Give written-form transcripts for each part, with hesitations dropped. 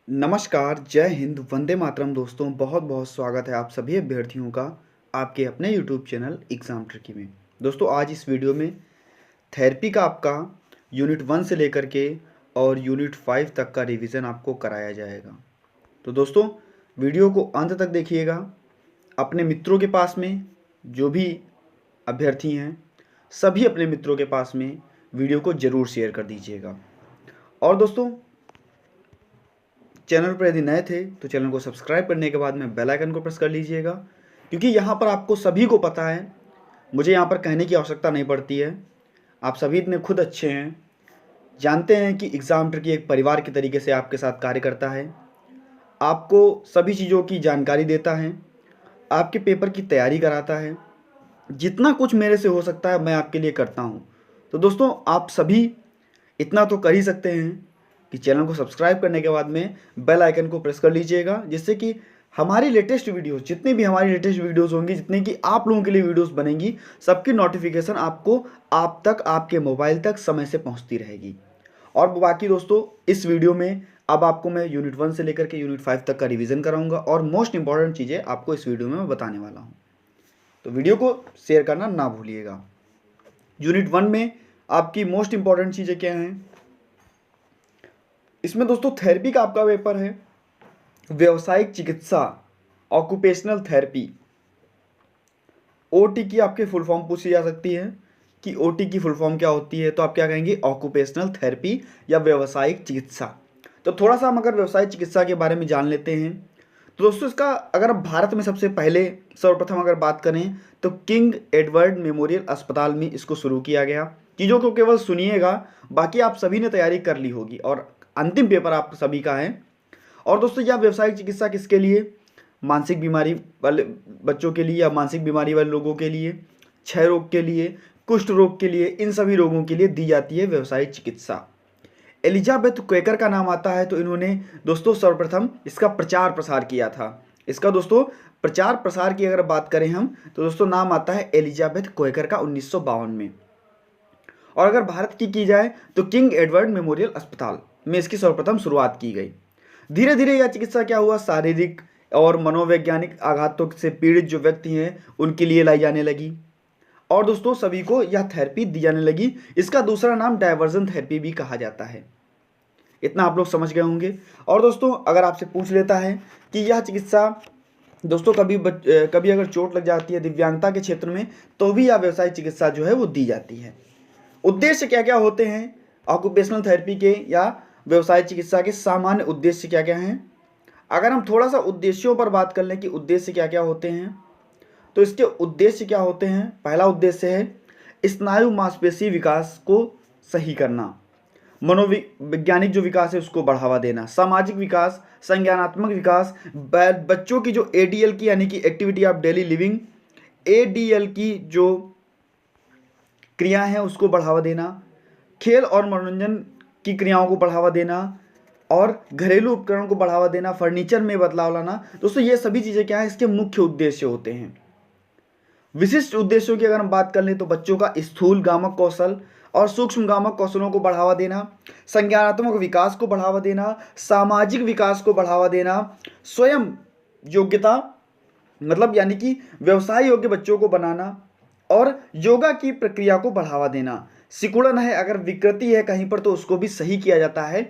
नमस्कार, जय हिंद, वंदे मातरम दोस्तों। बहुत बहुत स्वागत है आप सभी अभ्यर्थियों का आपके अपने यूट्यूब चैनल एग्ज़ाम ट्रिकी में। दोस्तों आज इस वीडियो में थेरेपी का आपका यूनिट 1 से लेकर के और यूनिट 5 तक का रिवीजन आपको कराया जाएगा। तो दोस्तों वीडियो को अंत तक देखिएगा। अपने मित्रों के पास में जो भी अभ्यर्थी हैं सभी अपने मित्रों के पास में वीडियो को ज़रूर शेयर कर दीजिएगा। और दोस्तों चैनल पर यदि नए थे तो चैनल को सब्सक्राइब करने के बाद में बेल आइकन को प्रेस कर लीजिएगा, क्योंकि यहाँ पर आपको सभी को पता है, मुझे यहाँ पर कहने की आवश्यकता नहीं पड़ती है। आप सभी इतने खुद अच्छे हैं, जानते हैं कि एग्ज़ाम ट्रिकी एक परिवार के तरीके से आपके साथ कार्य करता है, आपको सभी चीज़ों की जानकारी देता है, आपके पेपर की तैयारी कराता है। जितना कुछ मेरे से हो सकता है मैं आपके लिए करता हूँ। तो दोस्तों आप सभी इतना तो कर ही सकते हैं कि चैनल को सब्सक्राइब करने के बाद में बेल आइकन को प्रेस कर लीजिएगा, जिससे कि हमारी लेटेस्ट वीडियोस, जितनी भी हमारी लेटेस्ट वीडियोस होंगी, जितनी कि आप लोगों के लिए वीडियोस बनेंगी, सबकी नोटिफिकेशन आपको आप तक, आपके मोबाइल तक समय से पहुंचती रहेगी। और बाकी दोस्तों इस वीडियो में अब आपको मैं यूनिट 1 से लेकर के यूनिट 5 तक का रिवीजन कराऊंगा और मोस्ट इंपॉर्टेंट चीज़ें आपको इस वीडियो में मैं बताने वाला हूँ। तो वीडियो को शेयर करना ना भूलिएगा। यूनिट 1 में आपकी मोस्ट इंपॉर्टेंट चीज़ें क्या हैं? इसमें दोस्तों थेरेपी का आपका पेपर है व्यावसायिक चिकित्सा, ऑक्यूपेशनल थेरेपी। ओटी की आपके फुल फॉर्म पूछी जा सकती है कि ओटी की फुल फॉर्म क्या होती है, तो आप क्या कहेंगे? ऑक्यूपेशनल थेरेपी या व्यावसायिक चिकित्सा। तो थोड़ा सा हम अगर व्यवसायिक चिकित्सा के बारे में जान लेते हैं तो दोस्तों इसका अगर हम भारत में सबसे पहले सर्वप्रथम अगर बात करें तो किंग एडवर्ड मेमोरियल अस्पताल में इसको शुरू किया गया। चीज़ों को केवल सुनिएगा, बाकी आप सभी ने तैयारी कर ली होगी और अंतिम पेपर आप सभी का है। और दोस्तों यह व्यावसायिक चिकित्सा किसके लिए? मानसिक बीमारी वाले बच्चों के लिए या मानसिक बीमारी वाले लोगों के लिए, क्षय रोग के लिए, कुष्ठ रोग के लिए, इन सभी रोगों के लिए दी जाती है व्यावसायिक चिकित्सा। एलिजाबेथ क्वेकर का नाम आता है, तो इन्होंने दोस्तों सर्वप्रथम इसका प्रचार प्रसार किया था। इसका दोस्तों प्रचार प्रसार की अगर बात करें हम तो दोस्तों नाम आता है एलिजाबेथ क्वेकर का 1952 में। और अगर भारत की जाए तो किंग एडवर्ड मेमोरियल अस्पताल में इसकी सर्वप्रथम शुरुआत की गई। धीरे धीरे यह चिकित्सा क्या हुआ, शारीरिक और मनोवैज्ञानिक आघातों से पीड़ित जो व्यक्ति हैं उनके लिए लाई जाने लगी और दोस्तों सभी को यह थेरेपी दी जाने लगी। इसका दूसरा नाम डायवर्जन थेरेपी भी कहा जाता है। इतना आप लोग समझ गए होंगे। और दोस्तों अगर आपसे पूछ लेता है कि यह चिकित्सा दोस्तों कभी अगर चोट लग जाती है दिव्यांगता के क्षेत्र में तो भी यह व्यवसायिक चिकित्सा जो है वो दी जाती है। उद्देश्य क्या क्या होते हैं ऑक्यूपेशनल थेरेपी के या व्यवसाय चिकित्सा के? सामान्य उद्देश्य क्या क्या हैं? अगर हम थोड़ा सा उद्देश्यों पर बात कर लें कि उद्देश्य क्या क्या होते हैं तो इसके उद्देश्य क्या होते हैं? पहला उद्देश्य है स्नायु मांसपेशी विकास को सही करना, मनोवैज्ञानिक जो विकास है उसको बढ़ावा देना, सामाजिक विकास, संज्ञानात्मक विकास, बच्चों की जो एडीएल की यानी कि activity of daily living, ADL की जो क्रिया है उसको बढ़ावा देना, खेल और मनोरंजन की क्रियाओं को बढ़ावा देना और घरेलू उपकरण को बढ़ावा देना, फर्नीचर में बदलाव लाना। दोस्तों ये सभी चीज़ें क्या है, इसके मुख्य उद्देश्य होते हैं। विशिष्ट उद्देश्यों की अगर हम बात कर लें तो बच्चों का स्थूल गामक कौशल और सूक्ष्म गामक कौशलों को बढ़ावा देना, संज्ञानात्मक विकास को बढ़ावा देना, सामाजिक विकास को बढ़ावा देना, स्वयं योग्यता मतलब यानी कि व्यवसाय योग्य बच्चों को बनाना और योगा की प्रक्रिया को बढ़ावा देना। सिकुड़न है, अगर विकृति है कहीं पर तो उसको भी सही किया जाता है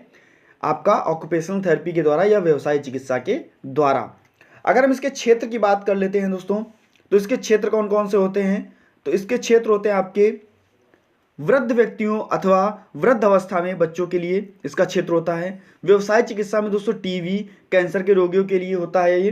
आपका ऑक्यूपेशनल थेरेपी के द्वारा या व्यवसाय चिकित्सा के द्वारा। अगर हम इसके क्षेत्र की बात कर लेते हैं दोस्तों तो इसके क्षेत्र कौन कौन से होते हैं? तो इसके क्षेत्र होते हैं आपके वृद्ध व्यक्तियों अथवा वृद्ध अवस्था में बच्चों के लिए इसका क्षेत्र होता है। व्यवसाय चिकित्सा में दोस्तों टीबी, कैंसर के रोगियों के लिए होता है। ये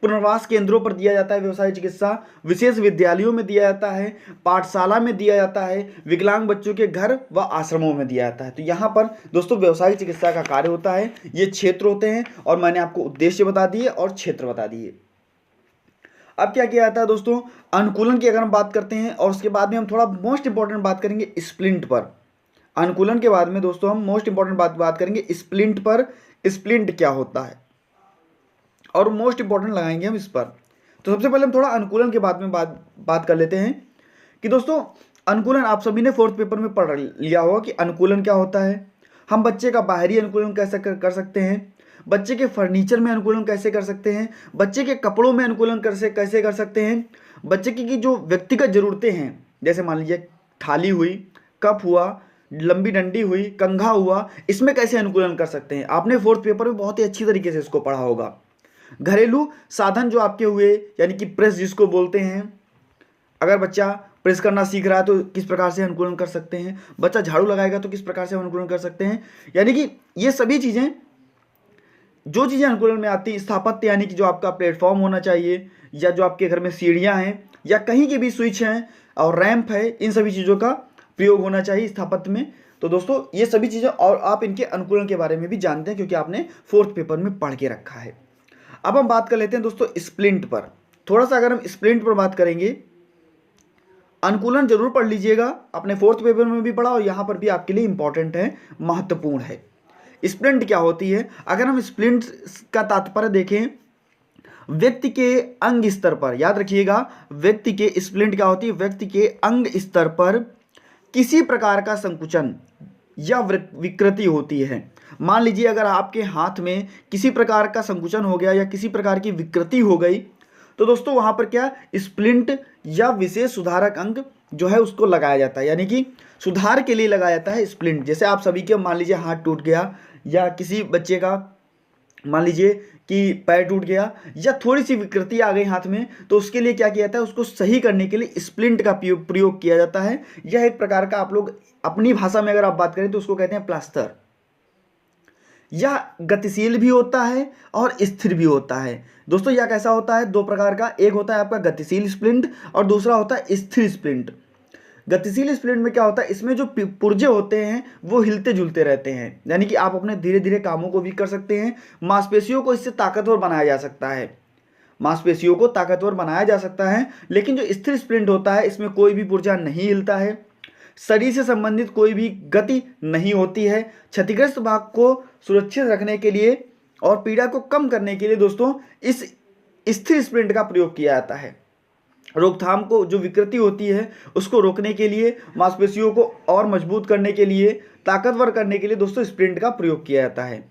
पुनर्वास केंद्रों पर दिया जाता है व्यवसाय चिकित्सा, विशेष विद्यालयों में दिया जाता है, पाठशाला में दिया जाता है, विकलांग बच्चों के घर व आश्रमों में दिया जाता है। तो यहाँ पर दोस्तों व्यवसाय चिकित्सा का कार्य होता है। ये क्षेत्र होते हैं और मैंने आपको उद्देश्य बता दिए और क्षेत्र बता दिए। अब क्या किया जाता है दोस्तों, अनुकूलन की अगर हम बात करते हैं और उसके बाद में हम थोड़ा मोस्ट इंपॉर्टेंट बात करेंगे स्प्लिंट पर। अनुकूलन के बाद में दोस्तों हम मोस्ट इंपॉर्टेंट बात करेंगे स्प्लिंट पर। स्प्लिंट क्या होता है और मोस्ट इंपॉर्टेंट लगाएंगे हम इस पर। तो सबसे पहले हम थोड़ा अनुकूलन के बाद में बात कर लेते हैं कि दोस्तों अनुकूलन आप सभी ने 4th पेपर में पढ़ लिया होगा कि अनुकूलन क्या होता है। हम बच्चे का बाहरी अनुकूलन कैसे कर सकते हैं, बच्चे के फर्नीचर में अनुकूलन कैसे कर सकते हैं, बच्चे के कपड़ों में अनुकूलन कैसे कर सकते हैं, बच्चे की जो व्यक्तिगत ज़रूरतें हैं, जैसे मान लीजिए थाली हुई, कप हुआ, लंबी डंडी हुई, कंघा हुआ, इसमें कैसे अनुकूलन कर सकते हैं। आपने फोर्थ पेपर में बहुत ही अच्छी तरीके से इसको पढ़ा होगा। घरेलू साधन जो आपके हुए, यानी कि प्रेस जिसको बोलते हैं, अगर बच्चा प्रेस करना सीख रहा है तो किस प्रकार से अनुकूलन कर सकते हैं, बच्चा झाड़ू लगाएगा तो किस प्रकार से अनुकूलन कर सकते हैं। यानी कि ये सभी चीज़ें, जो चीज़ें अनुकूलन में आती हैं, स्थापत्य यानी कि जो आपका प्लेटफॉर्म होना चाहिए, या जो आपके घर में सीढ़ियाँ हैं, या कहीं के भी स्विच हैं और रैंप है, इन सभी चीज़ों का प्रयोग होना चाहिए स्थापत्य में। तो दोस्तों ये सभी चीज़ें, और आप इनके अनुकूलन के बारे में भी जानते हैं क्योंकि आपने फोर्थ पेपर में पढ़ के रखा है। अब हम बात कर लेते हैं दोस्तों स्प्लिंट पर। थोड़ा सा अगर हम स्प्लिंट पर बात करेंगे, अनुकूलन जरूर पढ़ लीजिएगा, अपने फोर्थ पेपर में भी पढ़ा और यहाँ पर भी आपके लिए इंपॉर्टेंट है, महत्वपूर्ण है। स्प्लिंट क्या होती है? अगर हम स्प्लिंट का तात्पर्य देखें, व्यक्ति के अंग स्तर पर, याद रखिएगा, व्यक्ति के स्प्लिंट क्या होती है? व्यक्ति के अंग स्तर पर किसी प्रकार का संकुचन या विकृति होती है। मान लीजिए अगर आपके हाथ में किसी प्रकार का संकुचन हो गया या किसी प्रकार की विकृति हो गई, तो दोस्तों वहां पर क्या, स्प्लिंट या विशेष सुधारक अंग जो है उसको लगाया जाता है, यानी कि सुधार के लिए लगाया जाता है स्प्लिंट। जैसे आप सभी के मान लीजिए हाथ टूट गया, या किसी बच्चे का मान लीजिए कि पैर टूट गया, या थोड़ी सी विकृति आ गई हाथ में, तो उसके लिए क्या किया जाता है, उसको सही करने के लिए स्प्लिंट का प्रयोग किया जाता है। यह एक प्रकार का, आप लोग अपनी भाषा में अगर आप बात करें तो उसको कहते हैं प्लास्टर। यह गतिशील भी होता है और स्थिर भी होता है। दोस्तों यह कैसा होता है? दो प्रकार का, एक होता है आपका गतिशील स्प्लिंट और दूसरा होता है स्थिर स्प्लिंट। गतिशील स्प्लिंट में क्या होता है, इसमें जो पुर्जे होते हैं वो हिलते जुलते रहते हैं, यानी कि आप अपने धीरे धीरे कामों को भी कर सकते हैं। मांसपेशियों को इससे ताकतवर बनाया जा सकता है, मांसपेशियों को ताकतवर बनाया जा सकता है। लेकिन जो स्थिर स्प्लिंट होता है, इसमें कोई भी पुर्जा नहीं हिलता है, शरीर से संबंधित कोई भी गति नहीं होती है। क्षतिग्रस्त भाग को सुरक्षित रखने के लिए और पीड़ा को कम करने के लिए दोस्तों इस स्थिर स्प्लिंट का प्रयोग किया जाता है। रोकथाम को, जो विकृति होती है उसको रोकने के लिए, मांसपेशियों को और मजबूत करने के लिए, ताकतवर करने के लिए दोस्तों स्प्लिंट का प्रयोग किया जाता है।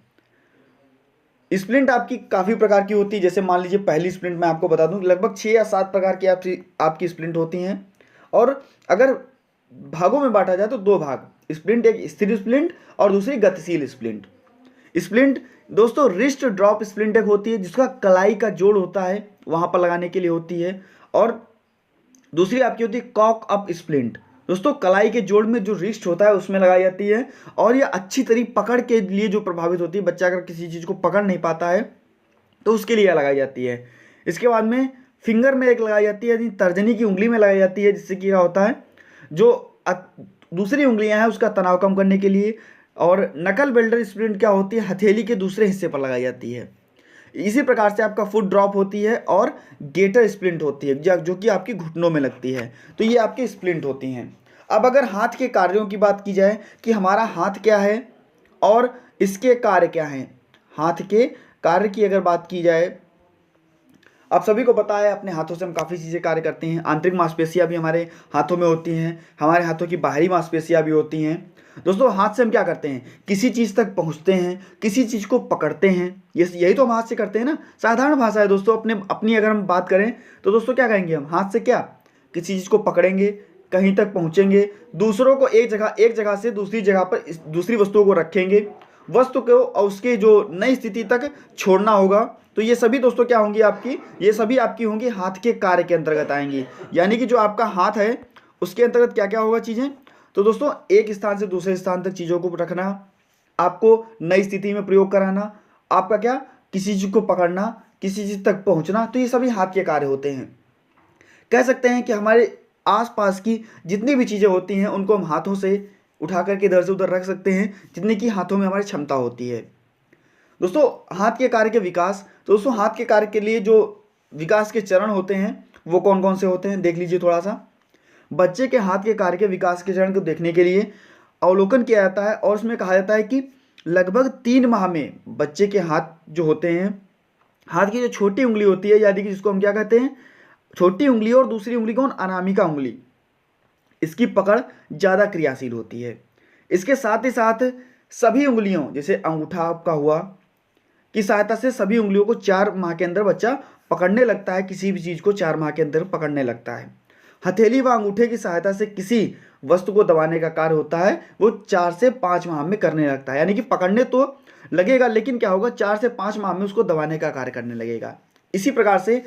स्प्लिंट आपकी काफ़ी प्रकार की होती है। जैसे मान लीजिए पहली स्प्लिंट मैं आपको बता दूं, लगभग 6 या 7 प्रकार की आपकी स्प्लिंट होती हैं। और अगर भागों में बांटा जाए तो 2 भाग स्प्लिंट, एक स्थिर स्प्लिंट और दूसरी गतिशील स्प्लिंट। स्प्लिंट दोस्तों रिस्ट ड्रॉप स्प्लिंट एक होती है, जिसका कलाई का जोड़ होता है वहां पर लगाने के लिए होती है। और दूसरी आपकी होती है कॉक अप स्प्लिंट। दोस्तों कलाई के जोड़ में जो रिस्ट होता है उसमें लगाई जाती है, और यह अच्छी तरीके पकड़ के लिए जो प्रभावित होती है, बच्चा अगर किसी चीज़ को पकड़ नहीं पाता है तो उसके लिए लगाई जाती है। इसके बाद में फिंगर में एक लगाई जाती है, यानी तर्जनी की उंगली में लगाई जाती है, जिससे क्या होता है, जो दूसरी उंगलियां हैं उसका तनाव कम करने के लिए। और नकल बेल्डर स्प्लिंट क्या होती है, हथेली के दूसरे हिस्से पर लगाई जाती है। इसी प्रकार से आपका फुट ड्रॉप होती है और गेटर स्प्लिंट होती है, जो कि आपकी घुटनों में लगती है। तो ये आपकी स्प्लिंट होती हैं। अब अगर हाथ के कार्यों की बात की जाए कि हमारा हाथ क्या है और इसके कार्य क्या हैं, हाथ के कार्य की अगर बात की जाए, आप सभी को पता है अपने हाथों से हम काफ़ी चीज़ें कार्य करते हैं। आंतरिक मांसपेशियां भी हमारे हाथों में होती हैं, हमारे हाथों की बाहरी मांसपेशियां भी होती हैं। दोस्तों हाथ से हम क्या करते हैं, किसी चीज़ तक पहुंचते हैं, किसी चीज़ को पकड़ते हैं, यही तो हम हाथ से करते हैं ना। साधारण भाषा है दोस्तों, अपनी अगर हम बात करें तो दोस्तों क्या कहेंगे हम, हाथ से क्या, किसी चीज़ को पकड़ेंगे, कहीं तक पहुँचेंगे, दूसरों को एक जगह से दूसरी जगह पर दूसरी वस्तुओं को रखेंगे, वस्तु को और उसके जो नई स्थिति तक छोड़ना होगा। तो ये सभी दोस्तों क्या होंगी आपकी, ये सभी आपकी होंगी हाथ के कार्य के अंतर्गत आएंगी। यानी कि जो आपका हाथ है उसके अंतर्गत क्या क्या होगा चीज़ें, तो दोस्तों एक स्थान से दूसरे स्थान तक चीज़ों को रखना, आपको नई स्थिति में प्रयोग कराना, आपका क्या, किसी चीज़ को पकड़ना, किसी चीज़ तक पहुंचना, तो ये सभी हाथ के कार्य होते हैं। कह सकते हैं कि हमारे आसपास की जितनी भी चीज़ें होती हैं उनको हम हाथों से उठा करके इधर से उधर रख सकते हैं, जितनी की हाथों में हमारी क्षमता होती है। दोस्तों हाथ के कार्य के विकास, तो दोस्तों हाथ के कार्य के लिए जो विकास के चरण होते हैं वो कौन कौन से होते हैं देख लीजिए थोड़ा सा। बच्चे के हाथ के कार्य के विकास के चरण को देखने के लिए अवलोकन किया जाता है, और उसमें कहा जाता है कि लगभग 3 माह में बच्चे के हाथ जो होते हैं, हाथ की जो छोटी उंगली होती है, यानी कि जिसको हम क्या कहते हैं, छोटी उंगली, और दूसरी उंगली कौन, अनामिका उंगली, इसकी पकड़ ज़्यादा क्रियाशील होती है। इसके साथ ही साथ सभी उंगलियों, जैसे अंगूठा आपका हुआ, की सहायता से सभी उंगलियों को 4 माह के अंदर बच्चा पकड़ने लगता है, किसी भी चीज़ को 4 माह के अंदर पकड़ने लगता है। हथेली व अंगूठे की सहायता से किसी वस्तु को दबाने का कार्य होता है, वो 4 से 5 माह में करने लगता है। यानी कि पकड़ने तो लगेगा, लेकिन क्या होगा, 4 से 5 माह में उसको दबाने का कार्य करने लगेगा। इसी प्रकार से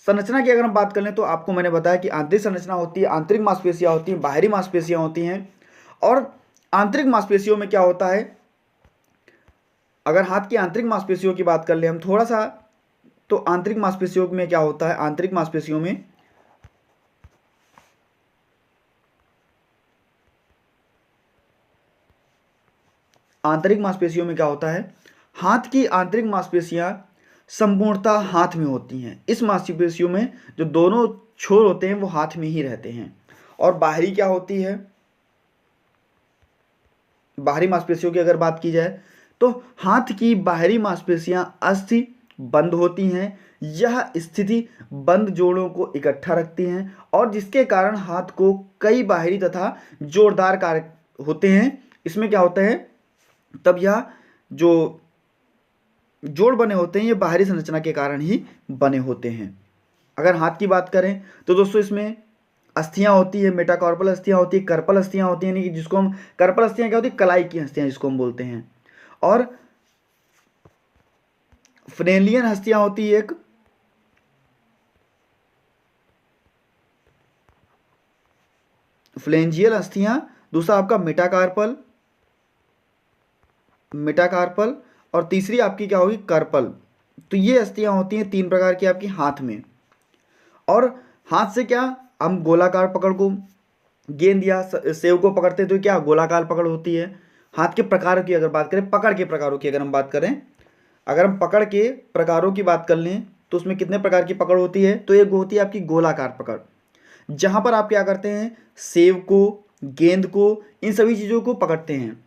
संरचना की अगर हम बात कर लें तो आपको मैंने बताया कि आंतरिक संरचना होती है, आंतरिक मांसपेशियां होती हैं, बाहरी मांसपेशियां होती हैं। और आंतरिक मांसपेशियों में क्या होता है, अगर हाथ की आंतरिक मांसपेशियों की बात कर ले हम थोड़ा सा, तो आंतरिक मांसपेशियों में क्या होता है, आंतरिक मांसपेशियों में क्या होता है, हाथ की आंतरिक मांसपेशियां संपूर्णतः हाथ में होती हैं। इस मांसपेशियों में जो दोनों छोर होते हैं वो हाथ में ही रहते हैं। और बाहरी क्या होती है, बाहरी मांसपेशियों की अगर बात की जाए तो हाथ की बाहरी मांसपेशियां अस्थि बंद होती हैं। यह स्थिति बंद जोड़ों को इकट्ठा रखती हैं और जिसके कारण हाथ को कई बाहरी तथा जोरदार कार्य होते हैं। इसमें क्या होता है, तब यह जो जोड़ बने होते हैं ये बाहरी संरचना के कारण ही बने होते हैं। अगर हाथ की बात करें तो दोस्तों इसमें अस्थियां होती है, मेटाकार्पल अस्थियां होती है, कर्पल अस्थियां होती हैं, यानी कि जिसको हम कर्पल अस्थियां क्या होती है, कलाई की अस्थियां जिसको हम बोलते हैं। और फ्रेलियन अस्थियां होती है, एक फ्लेंजियल अस्थियां, दूसरा आपका मेटाकार्पल और तीसरी आपकी क्या होगी, कार्पल। तो ये अस्थियां होती हैं 3 प्रकार की आपकी हाथ में। और हाथ से क्या हम गोलाकार पकड़ को, गेंद या सेव को पकड़ते हैं तो क्या गोलाकार पकड़ होती है। हाथ के प्रकारों की अगर बात करें, पकड़ के प्रकारों की अगर हम बात करें, अगर हम पकड़ के प्रकारों की बात कर लें तो उसमें कितने प्रकार की पकड़ होती है, तो एक होती है आपकी गोलाकार पकड़, जहां पर आप क्या करते हैं, सेव को, गेंद को, इन सभी चीज़ों को पकड़ते हैं।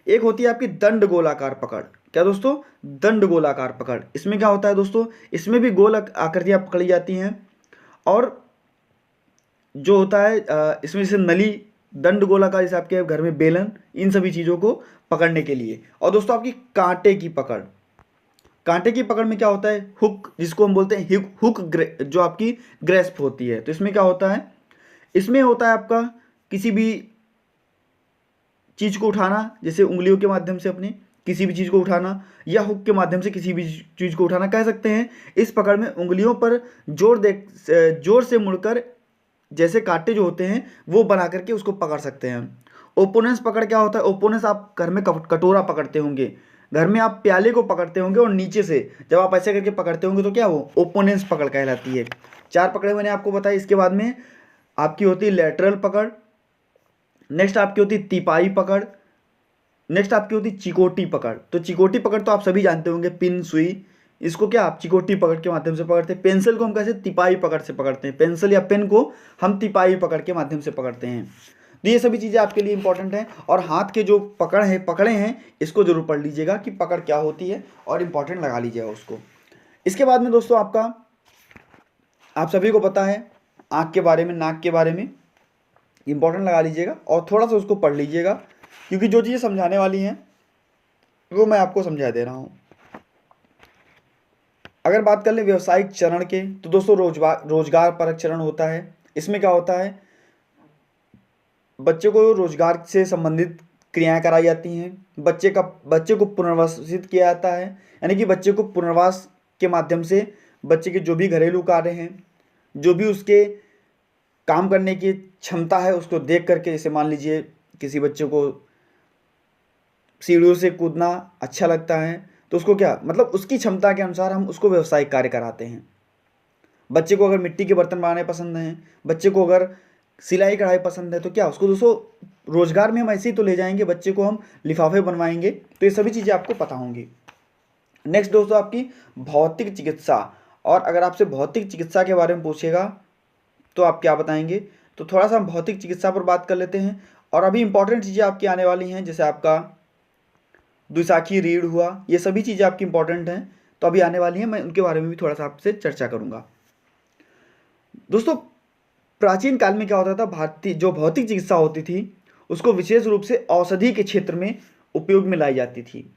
एक होती है आपकी दंड गोलाकार पकड़। क्या दोस्तों, दंड गोलाकार पकड़। इसमें क्या होता है दोस्तों, इसमें भी गोल आकृतियां पकड़ी जाती हैं। और जो होता है इसमें जैसे नली, दंड गोलाकार, जैसे आपके घर में बेलन, इन सभी चीज़ों को पकड़ने के लिए। और दोस्तों आपकी कांटे की पकड़, कांटे की पकड़ में क्या होता है, हुक, जिसको हम बोलते हैं हुक जो आपकी ग्रेस्प होती है। तो इसमें क्या होता है, इसमें होता है आपका किसी भी चीज़ को उठाना, जैसे उंगलियों के माध्यम से अपने किसी भी चीज़ को उठाना, या हुक के माध्यम से किसी भी चीज़ को उठाना कह सकते हैं। इस पकड़ में उंगलियों पर जोर से मुड़कर जैसे कांटे जो होते हैं वो बना करके उसको पकड़ सकते हैं। ओपोनेंस पकड़ क्या होता है, ओपोनेंस आप घर में कटोरा पकड़ते होंगे, घर में आप प्याले को पकड़ते होंगे और नीचे से जब आप ऐसे करके पकड़ते होंगे तो क्या वो ओपोनेंस पकड़ कहलाती है। 4 पकड़े मैंने आपको बताई। इसके बाद में आपकी होती है लेटरल पकड़, नेक्स्ट आपकी होती है तिपाई पकड़, नेक्स्ट आपकी होती है चिकोटी पकड़। तो चिकोटी पकड़ तो आप सभी जानते होंगे, पिन सुई, इसको क्या आप चिकोटी पकड़ के माध्यम से पकड़ते हैं। पेंसिल को हम कैसे, तिपाई पकड़ से पकड़ते हैं, पेंसिल या पेन को हम तिपाई पकड़ के माध्यम से पकड़ते हैं। तो ये सभी चीज़ें आपके लिए इंपॉर्टेंट हैं। और हाथ के जो पकड़े हैं इसको जरूर पढ़ लीजिएगा कि पकड़ क्या होती है और इंपॉर्टेंट लगा लीजिएगा उसको। इसके बाद में दोस्तों आपका, आप सभी को पता है आँख के बारे में, नाक के बारे में इंपॉर्टेंट लगा लीजिएगा और थोड़ा सा उसको पढ़ लीजिएगा, क्योंकि जो चीज़ें समझाने वाली हैं वो मैं आपको समझा दे रहा हूँ। अगर बात कर लें व्यवसायिक चरण के, तो दोस्तों रोजगार परक चरण होता है। इसमें क्या होता है, बच्चे को रोजगार से संबंधित क्रियाएं कराई जाती हैं, बच्चे को पुनर्वासित किया जाता है, यानी कि बच्चे को पुनर्वास के माध्यम से बच्चे के जो भी घरेलू कार्य हैं, जो भी उसके काम करने की क्षमता है उसको देख करके, जैसे मान लीजिए किसी बच्चे को सीढ़ियों से कूदना अच्छा लगता है तो उसको क्या, मतलब उसकी क्षमता के अनुसार हम उसको व्यावसायिक कार्य कराते हैं। बच्चे को अगर मिट्टी के बर्तन बनाने पसंद हैं, बच्चे को अगर सिलाई कढ़ाई पसंद है, तो क्या उसको दोस्तों रोजगार में हम ऐसे ही तो ले जाएंगे, बच्चे को हम लिफाफे बनवाएंगे। तो ये सभी चीज़ें आपको पता होंगी। नेक्स्ट दोस्तों आपकी भौतिक चिकित्सा। और अगर आपसे भौतिक चिकित्सा के बारे में पूछेगा तो आप क्या बताएंगे, तो थोड़ा सा हम भौतिक चिकित्सा पर बात कर लेते हैं। और अभी इंपॉर्टेंट चीज़ें आपकी आने वाली हैं, जैसे आपका द्विशाखी रीढ़ हुआ, ये सभी चीज़ें आपकी इंपॉर्टेंट हैं, तो अभी आने वाली हैं, मैं उनके बारे में भी थोड़ा सा आपसे चर्चा करूंगा। दोस्तों प्राचीन काल में क्या होता था, भारतीय जो भौतिक चिकित्सा होती थी उसको विशेष रूप से औषधि के क्षेत्र में उपयोग में लाई जाती थी।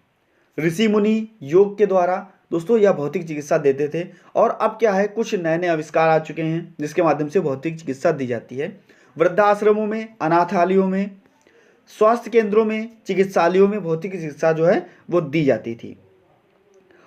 ऋषि मुनि योग के द्वारा दोस्तों यह भौतिक चिकित्सा देते थे। और अब क्या है, कुछ नए नए आविष्कार आ चुके हैं जिसके माध्यम से भौतिक चिकित्सा दी जाती है। वृद्धाश्रमों में, अनाथालयों में, स्वास्थ्य केंद्रों में, चिकित्सालयों में भौतिक चिकित्सा जो है वो दी जाती थी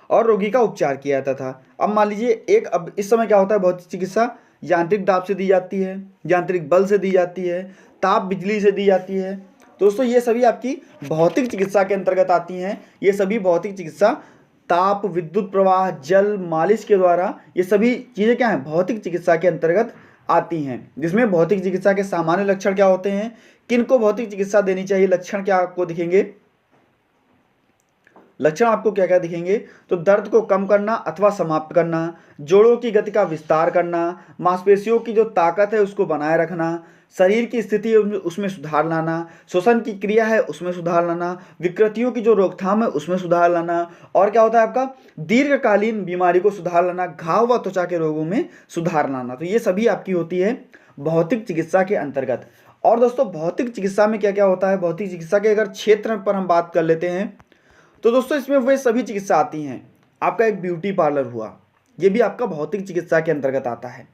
और रोगी का उपचार किया जाता था। अब मान लीजिए अब इस समय क्या होता है, भौतिक चिकित्सा यांत्रिक दाब से दी जाती है, यांत्रिक बल से दी जाती है, ताप बिजली से दी जाती है। दोस्तों ये सभी आपकी भौतिक चिकित्सा के अंतर्गत आती हैं। ये सभी भौतिक चिकित्सा ताप, विद्युत प्रवाह, जल, मालिश के द्वारा, ये सभी चीज़ें क्या हैं, भौतिक चिकित्सा के अंतर्गत आती हैं। जिसमें भौतिक चिकित्सा के सामान्य लक्षण क्या होते हैं, किनको भौतिक चिकित्सा देनी चाहिए, लक्षण क्या आपको दिखेंगे, लक्षण आपको क्या क्या दिखेंगे, तो दर्द को कम करना अथवा समाप्त करना, जोड़ों की गति का विस्तार करना, मांसपेशियों की जो ताकत है उसको बनाए रखना, शरीर की स्थिति उसमें सुधार लाना, श्वसन की क्रिया है उसमें सुधार लाना, विकृतियों की जो रोकथाम है उसमें सुधार लाना, और क्या होता है आपका दीर्घकालीन बीमारी को सुधार लाना, घाव व त्वचा के रोगों में सुधार लाना। तो ये सभी आपकी होती है भौतिक चिकित्सा के अंतर्गत। और दोस्तों भौतिक चिकित्सा में क्या क्या होता है, भौतिक चिकित्सा के अगर क्षेत्र पर हम बात कर लेते हैं तो दोस्तों इसमें वे सभी चिकित्सा आती हैं। आपका एक ब्यूटी पार्लर हुआ, ये भी आपका भौतिक चिकित्सा के अंतर्गत आता है।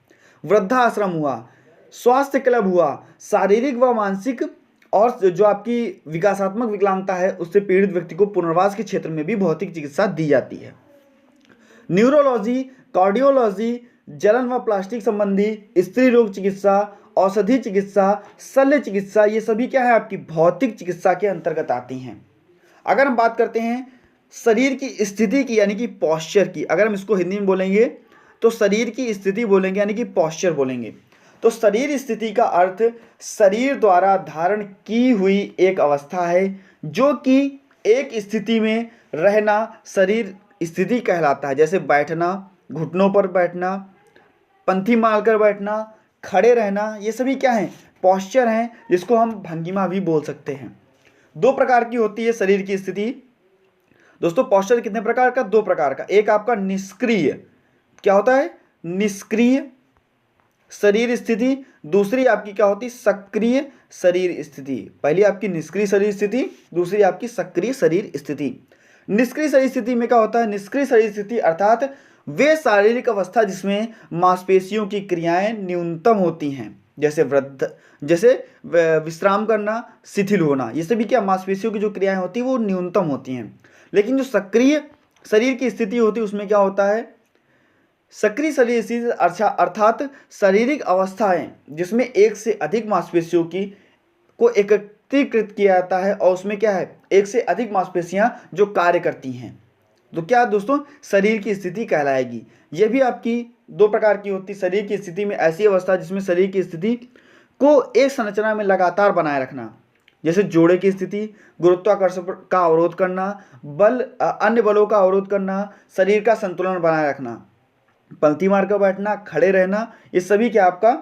वृद्धाश्रम हुआ, स्वास्थ्य क्लब हुआ, शारीरिक व मानसिक और जो आपकी विकासात्मक विकलांगता है उससे पीड़ित व्यक्ति को पुनर्वास के क्षेत्र में भी भौतिक चिकित्सा दी जाती है। न्यूरोलॉजी, कार्डियोलॉजी, जलन व प्लास्टिक संबंधी, स्त्री रोग चिकित्सा, औषधि चिकित्सा, शल्य चिकित्सा, ये सभी क्या है आपकी भौतिक चिकित्सा के अंतर्गत आती हैं। अगर हम बात करते हैं शरीर की स्थिति की यानी कि पॉस्चर की, अगर हम इसको हिंदी में बोलेंगे तो शरीर की स्थिति बोलेंगे यानी कि पॉस्चर बोलेंगे। तो शरीर स्थिति का अर्थ शरीर द्वारा धारण की हुई एक अवस्था है जो कि एक स्थिति में रहना शरीर स्थिति कहलाता है। जैसे बैठना, घुटनों पर बैठना, पंथी मारकर बैठना, खड़े रहना, ये सभी क्या हैं, पॉस्चर हैं, जिसको हम भंगिमा भी बोल सकते हैं। दो प्रकार की होती है शरीर की स्थिति। दोस्तों पॉस्चर कितने प्रकार का, दो प्रकार का। एक आपका निष्क्रिय, क्या होता है, निष्क्रिय शरीर स्थिति। दूसरी आपकी क्या होती है, सक्रिय शरीर स्थिति। पहली आपकी निष्क्रिय शरीर स्थिति, दूसरी आपकी सक्रिय शरीर स्थिति। निष्क्रिय शरीर स्थिति में क्या होता है, निष्क्रिय शरीर स्थिति अर्थात वे शारीरिक अवस्था जिसमें मांसपेशियों की क्रियाएं न्यूनतम होती हैं, जैसे विश्राम करना, शिथिल होना, ये सभी क्या मांसपेशियों की जो क्रियाएं होती है वो न्यूनतम होती हैं। लेकिन जो सक्रिय शरीर की स्थिति होती है उसमें क्या होता है, सक्रिय शरीर स्थिति अर्थात शारीरिक अवस्थाएं जिसमें एक से अधिक मांसपेशियों की को एकत्रीकृत किया जाता है और उसमें क्या है, एक से अधिक मांसपेशियां जो कार्य करती हैं, तो क्या दोस्तों शरीर की स्थिति कहलाएगी। यह भी आपकी दो प्रकार की होती है। शरीर की स्थिति में ऐसी अवस्था जिसमें शरीर की स्थिति को एक संरचना में लगातार बनाए रखना, जैसे जोड़े की स्थिति, गुरुत्वाकर्षण का अवरोध करना, अन्य बलों का अवरोध करना, शरीर का संतुलन बनाए रखना, पंक्ति मारकर बैठना, खड़े रहना, ये सभी क्या आपका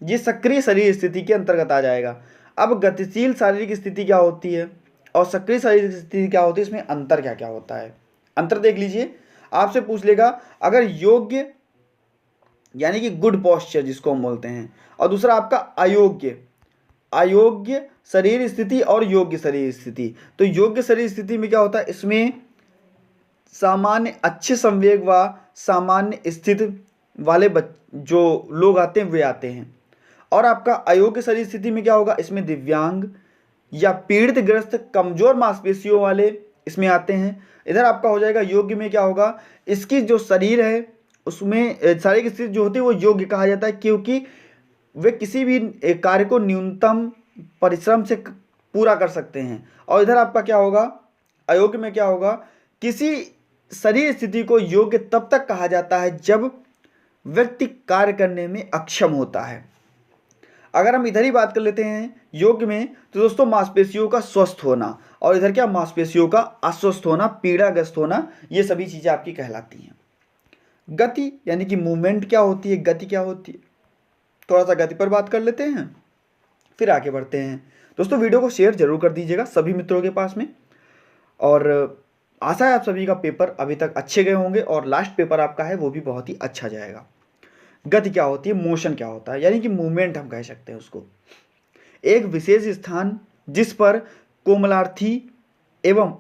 ये सक्रिय शरीर स्थिति के अंतर्गत आ जाएगा। अब गतिशील शारीरिक स्थिति क्या होती है और सक्रिय शारीरिक स्थिति क्या होती है, इसमें अंतर क्या क्या होता है, अंतर देख लीजिए। आपसे पूछ लेगा अगर योग्य यानी कि गुड पोस्चर जिसको हम बोलते हैं, और दूसरा आपका अयोग्य शरीर स्थिति और योग्य शरीर स्थिति। तो योग्य शरीर स्थिति में क्या होता है, इसमें सामान्य अच्छे संवेग व सामान्य स्थिति वाले जो लोग आते हैं वे आते हैं। और आपका अयोग्य शरीर स्थिति में क्या होगा, इसमें दिव्यांग या पीड़ित ग्रस्त कमजोर मांसपेशियों वाले इसमें आते हैं। इधर आपका हो जाएगा योग्य में क्या होगा, इसकी जो शरीर है उसमें शारीरिक स्थिति जो होती है वो योग्य कहा जाता है क्योंकि वे किसी भी कार्य को न्यूनतम परिश्रम से पूरा कर सकते हैं। और इधर आपका क्या होगा, अयोग्य में क्या होगा, किसी शरीर स्थिति को योग्य तब तक कहा जाता है जब व्यक्ति कार्य करने में अक्षम होता है। अगर हम इधर ही बात कर लेते हैं योग्य में, तो दोस्तों मांसपेशियों का स्वस्थ होना, और इधर क्या मांसपेशियों का अस्वस्थ होना, पीड़ाग्रस्त होना, ये सभी चीज़ें आपकी कहलाती हैं। गति यानी कि मूवमेंट क्या होती है, गति क्या होती है, थोड़ा सा गति पर बात कर लेते हैं फिर आगे बढ़ते हैं। दोस्तों वीडियो को शेयर जरूर कर दीजिएगा सभी मित्रों के पास में, और आशा है आप सभी का पेपर अभी तक अच्छे गए होंगे और लास्ट पेपर आपका है वो भी बहुत ही अच्छा जाएगा। गति क्या होती है, मोशन क्या होता है, यानी कि मूवमेंट हम कह सकते हैं उसको, एक विशेष स्थान जिस पर कोमलार्थी एवं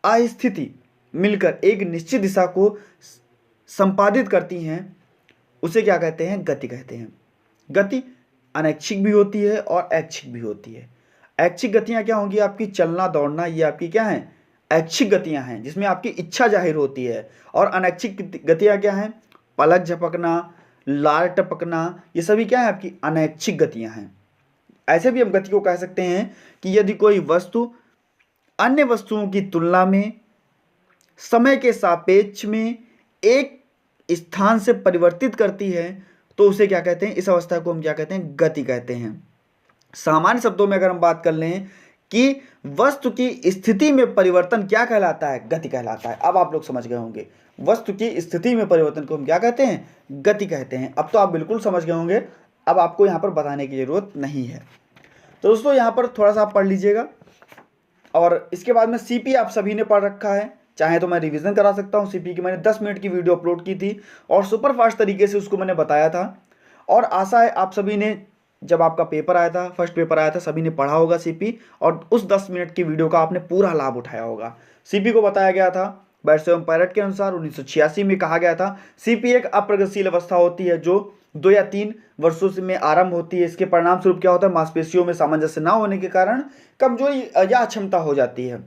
अस्थिति मिलकर एक निश्चित दिशा को संपादित करती हैं, उसे क्या कहते हैं? गति कहते हैं। गति अनैच्छिक भी होती है और ऐच्छिक भी होती है। ऐच्छिक गतियां क्या होंगी? आपकी चलना दौड़ना, ये आपकी क्या है? ऐच्छिक गतियां हैं, जिसमें आपकी इच्छा जाहिर होती है। और अनैच्छिक गतियां क्या हैं? पलक झपकना, लार टपकना, ये सभी क्या है? आपकी अनैच्छिक गतियां हैं। ऐसे भी हम गति को कह सकते हैं कि यदि कोई वस्तु अन्य वस्तुओं की तुलना में समय के सापेक्ष में एक स्थान से परिवर्तित करती है तो उसे क्या कहते हैं? इस अवस्था को हम क्या कहते हैं? गति कहते हैं। सामान्य शब्दों में अगर हम बात कर लें कि वस्तु की स्थिति में परिवर्तन क्या कहलाता है? गति कहलाता है। अब आप लोग समझ गए होंगे, वस्तु की स्थिति में परिवर्तन को हम क्या कहते हैं? गति कहते हैं। अब तो आप बिल्कुल समझ गए होंगे, अब आपको यहाँ पर बताने की जरूरत नहीं है। तो दोस्तों यहाँ पर थोड़ा सा आप पढ़ लीजिएगा, और इसके बाद में सीपी आप सभी ने पढ़ रखा है, चाहे तो मैं रिवीजन करा सकता हूँ। सीपी की मैंने 10 मिनट की वीडियो अपलोड की थी और सुपर फास्ट तरीके से उसको मैंने बताया था, और आशा है आप सभी ने, जब आपका पेपर आया था, फर्स्ट पेपर आया था, सभी ने पढ़ा होगा सीपी, और उस 10 मिनट की वीडियो का आपने पूरा लाभ उठाया होगा। सीपी को बताया गया था बैट्स एवं पैरेट के अनुसार 1986 में कहा गया था सीपी एक अप्रगतिशील अवस्था होती है जो 2 या 3 वर्षों से में आरंभ होती है। इसके परिणाम स्वरूप क्या होता है? मांसपेशियों में सामंजस्य न होने के कारण कमजोरी या अक्षमता हो जाती है।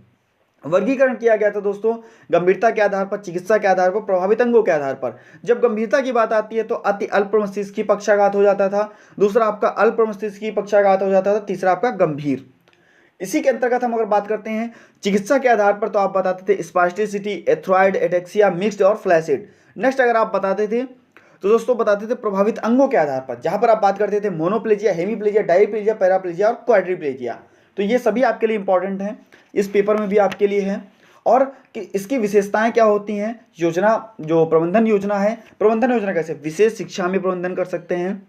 वर्गीकरण किया गया था दोस्तों गंभीरता के आधार पर, चिकित्सा के आधार पर, प्रभावित अंगों के आधार पर। जब गंभीरता की बात आती है तो अति अल्प मस्तिष्क पक्षाघात हो जाता था, दूसरा आपका अल्प मस्तिष्क पक्षाघात हो जाता था, तीसरा आपका गंभीर। इसी के अंतर्गत हम अगर बात करते हैं चिकित्सा के आधार पर, तो आप बताते थे स्पास्टिसिटी, एथ्रॉइड, एटेक्सिया, मिक्स्ड और फ्लैसिड। नेक्स्ट अगर आप बताते थे तो दोस्तों बताते थे प्रभावित अंगों के आधार पर, जहां पर आप बात करते थे मोनोप्लेजिया, हेमीप्लेजिया, डाईप्लेजिया, पैराप्लेजिया और क्वाड्रीप्लेजिया। तो ये सभी आपके लिए इंपॉर्टेंट हैं, इस पेपर में भी आपके लिए है। और कि इसकी विशेषताएं क्या होती हैं? योजना, जो प्रबंधन योजना है, प्रबंधन योजना कैसे? विशेष शिक्षा में प्रबंधन कर सकते हैं,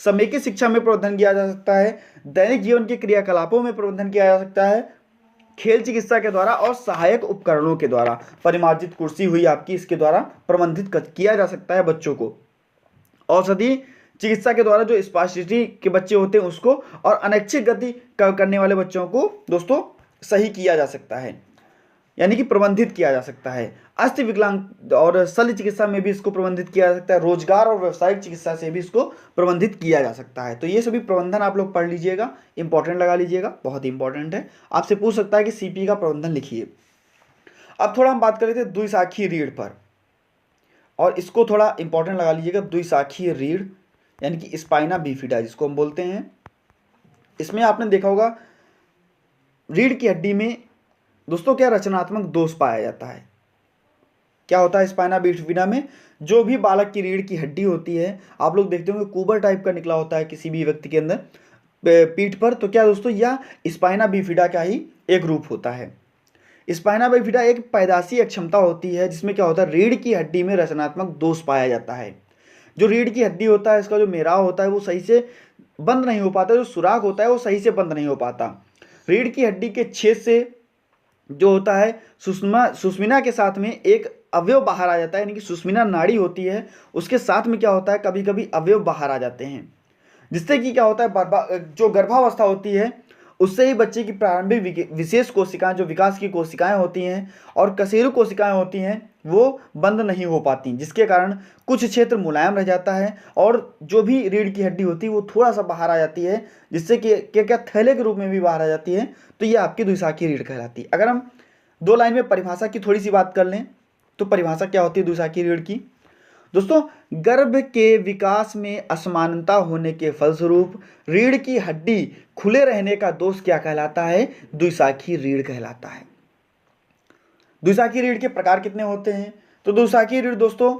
समेकित शिक्षा में प्रबंधन किया जा सकता है, दैनिक जीवन के क्रियाकलापों में प्रबंधन किया जा सकता है, खेल चिकित्सा के द्वारा और सहायक उपकरणों के द्वारा। परिमार्जित कुर्सी हुई आपकी, इसके द्वारा प्रबंधित किया जा सकता है बच्चों को। औषधि चिकित्सा के द्वारा जो स्पास्टिसिटी के बच्चे होते हैं उसको, और अनैच्छिक गति करने वाले बच्चों को दोस्तों सही किया जा सकता है, यानी कि प्रबंधित किया जा सकता है। अस्थि विकलांग और शल्य चिकित्सा में भी इसको प्रबंधित किया जा सकता है, रोजगार और व्यावसायिक चिकित्सा से भी इसको प्रबंधित किया जा सकता है। तो ये सभी प्रबंधन आप लोग पढ़ लीजिएगा, इंपॉर्टेंट लगा लीजिएगा, बहुत ही इंपॉर्टेंट है। आपसे पूछ सकता है कि सीपी का प्रबंधन लिखिए। अब थोड़ा हम बात कर रहे थे द्विशाखीय रीढ़ पर, और इसको थोड़ा इंपॉर्टेंट लगा लीजिएगा। द्विशाखीय रीढ़ यानी कि स्पाइना बिफिडा जिसको हम बोलते हैं, इसमें आपने देखा होगा रीढ़ की हड्डी में दोस्तों क्या रचनात्मक दोष पाया जाता है। क्या होता है स्पाइना बिफिडा में? जो भी बालक की रीढ़ की हड्डी होती है, आप लोग देखते होंगे कुबर टाइप का निकला होता है किसी भी व्यक्ति के अंदर पीठ पर, तो क्या दोस्तों यह स्पाइना बिफिडा का ही एक रूप होता है। स्पाइना बिफिडा एक पैदाशी अक्षमता होती है जिसमें क्या होता है? रीढ़ की हड्डी में रचनात्मक दोष पाया जाता है। जो रीढ़ की हड्डी होता है, इसका जो मेराव होता है वो सही से बंद नहीं हो पाता, जो सुराख होता है वो सही से बंद नहीं हो पाता। रीढ़ की हड्डी के छेद से जो होता है सुषुम्ना के साथ में एक अवयव बाहर आ जाता है, यानी कि सुषुम्ना नाड़ी होती है, उसके साथ में क्या होता है? कभी कभी अवयव बाहर आ जाते हैं, जिससे कि क्या होता है? जो गर्भावस्था होती है उससे ही बच्चे की प्रारंभिक विशेष कोशिकाएं, जो विकास की कोशिकाएं होती हैं और कशेरु कोशिकाएं होती हैं, वो बंद नहीं हो पाती, जिसके कारण कुछ क्षेत्र मुलायम रह जाता है और जो भी रीढ़ की हड्डी होती है वो थोड़ा सा बाहर आ जाती है, जिससे कि क्या थैले के रूप में भी बाहर आ जाती है। तो ये आपकी द्विशाखीय रीढ़ कहलाती है। अगर हम 2 लाइन में परिभाषा की थोड़ी सी बात कर लें तो परिभाषा क्या होती है द्विशाखीय रीढ़ की? दोस्तों गर्भ के विकास में असमानता होने के फलस्वरूप रीढ़ की हड्डी खुले रहने का दोष क्या कहलाता है? द्विशाखीय रीढ़ कहलाता है। द्विशाखीय रीढ़ के प्रकार कितने होते हैं? तो द्विशाखीय रीढ़ दोस्तों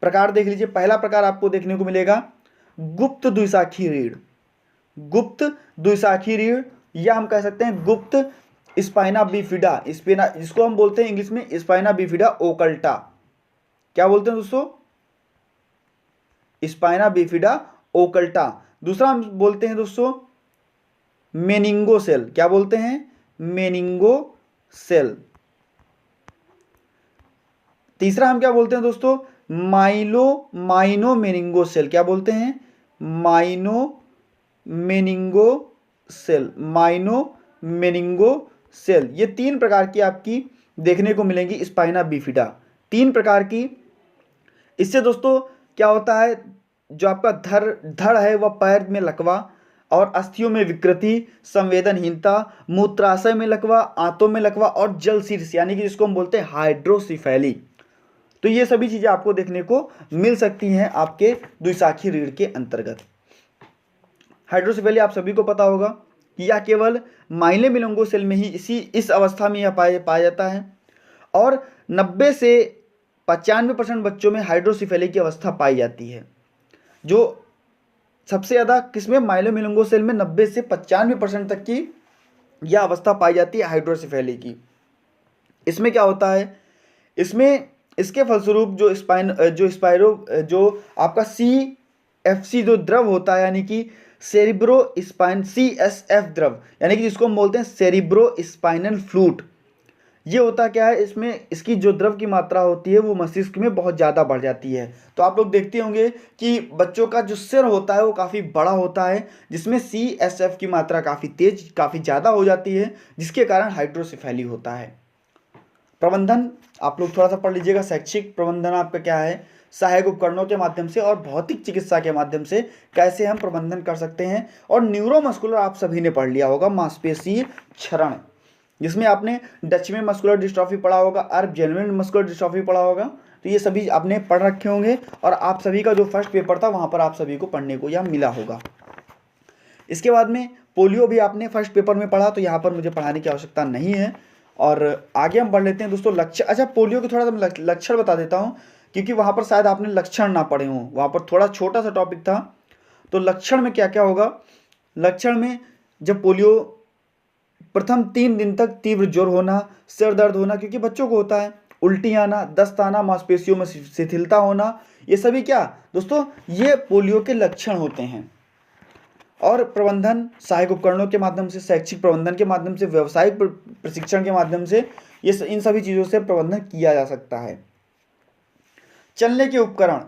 प्रकार देख लीजिए। पहला प्रकार आपको देखने को मिलेगा गुप्त द्विशाखीय रीढ़। गुप्त द्विशाखीय रीढ़ या हम कह सकते हैं गुप्त स्पाइना बिफिडा, जिसको हम बोलते हैं इंग्लिश में स्पाइना बिफिडा ओकल्टा। क्या बोलते हैं दोस्तों? Spina bifida occulta. दूसरा हम बोलते हैं दोस्तों मेनिंगो सेल। क्या बोलते हैं? मेनिंगो सेल। तीसरा हम क्या बोलते हैं दोस्तों? माइनो मेनिंगो सेल। क्या बोलते हैं? माइनो मेनिंगो सेल। ये 3 प्रकार की आपकी देखने को मिलेंगी स्पाइना बिफिडा, 3 प्रकार की। इससे दोस्तों क्या होता है, जो आपका धड़ है वह पैर में लकवा और अस्थियों में विकृति, संवेदनहीनता, मूत्राशय में लकवा, आंतों में लकवा और जल शीर्ष यानी कि जिसको हम बोलते हैं हाइड्रोसिफेली। तो ये सभी चीज़ें आपको देखने को मिल सकती हैं आपके द्विशाखी रीढ़ के अंतर्गत। हाइड्रोसिफेली आप सभी को पता होगा कि यह केवल माइलोमेनिंगो सेल में ही इस अवस्था में यह पाया जाता है और 90 से 95% बच्चों में हाइड्रोसिफेली की अवस्था पाई जाती है। जो सबसे ज़्यादा किसमें, माइलोमेनिंगो सेल में 90 से 95% तक की यह अवस्था पाई जाती है हाइड्रोसिफेली की। इसमें क्या होता है, इसमें इसके फलस्वरूप जो आपका CFC जो द्रव होता है यानी कि सेरिब्रो स्पाइन CSF द्रव यानी कि जिसको हम बोलते हैं सेरिब्रो स्पाइनल फ्लूइड, ये होता क्या है, इसमें इसकी जो द्रव की मात्रा होती है वो मस्तिष्क में बहुत ज़्यादा बढ़ जाती है। तो आप लोग देखते होंगे कि बच्चों का जो सिर होता है वो काफ़ी बड़ा होता है, जिसमें CSF की मात्रा काफ़ी ज़्यादा हो जाती है, जिसके कारण हाइड्रोसिफेली होता है। प्रबंधन आप लोग थोड़ा सा पढ़ लीजिएगा। शैक्षिक प्रबंधन आपका क्या है, सहायक उपकरणों के माध्यम से और भौतिक चिकित्सा के माध्यम से कैसे हम प्रबंधन कर सकते हैं। और न्यूरोमस्कुलर आप सभी ने पढ़ लिया होगा, मांसपेशीय क्षरण, जिसमें आपने डच में मस्कुलर डिस्ट्रॉफी पढ़ा होगा, अर्ब जेनविन मस्कुलर डिस्ट्रॉफी पढ़ा होगा। तो ये सभी आपने पढ़ रखे होंगे और आप सभी का जो फर्स्ट पेपर था वहाँ पर आप सभी को पढ़ने को यह मिला होगा। इसके बाद में पोलियो भी आपने फर्स्ट पेपर में पढ़ा, तो यहाँ पर मुझे पढ़ाने की आवश्यकता नहीं है। और आगे हम बढ़ लेते हैं दोस्तों लक्षण। अच्छा, पोलियो के थोड़ा सा लक्षण बता देता हूँ, क्योंकि वहाँ पर शायद आपने लक्षण ना पढ़े हों, वहाँ पर थोड़ा छोटा सा टॉपिक था। तो लक्षण में क्या क्या होगा, लक्षण में जब पोलियो प्रथम 3 दिन तक तीव्र ज्वर होना, सिर दर्द होना क्योंकि बच्चों को होता है, उल्टी आना, दस्त आना, मांसपेशियों में शिथिलता होना, ये सभी क्या दोस्तों, ये पोलियो के लक्षण होते हैं। और प्रबंधन सहायक उपकरणों के माध्यम से, शैक्षिक प्रबंधन के माध्यम से, व्यावसायिक प्रशिक्षण के माध्यम से ये इन सभी चीज़ों से प्रबंधन किया जा सकता है। चलने के उपकरण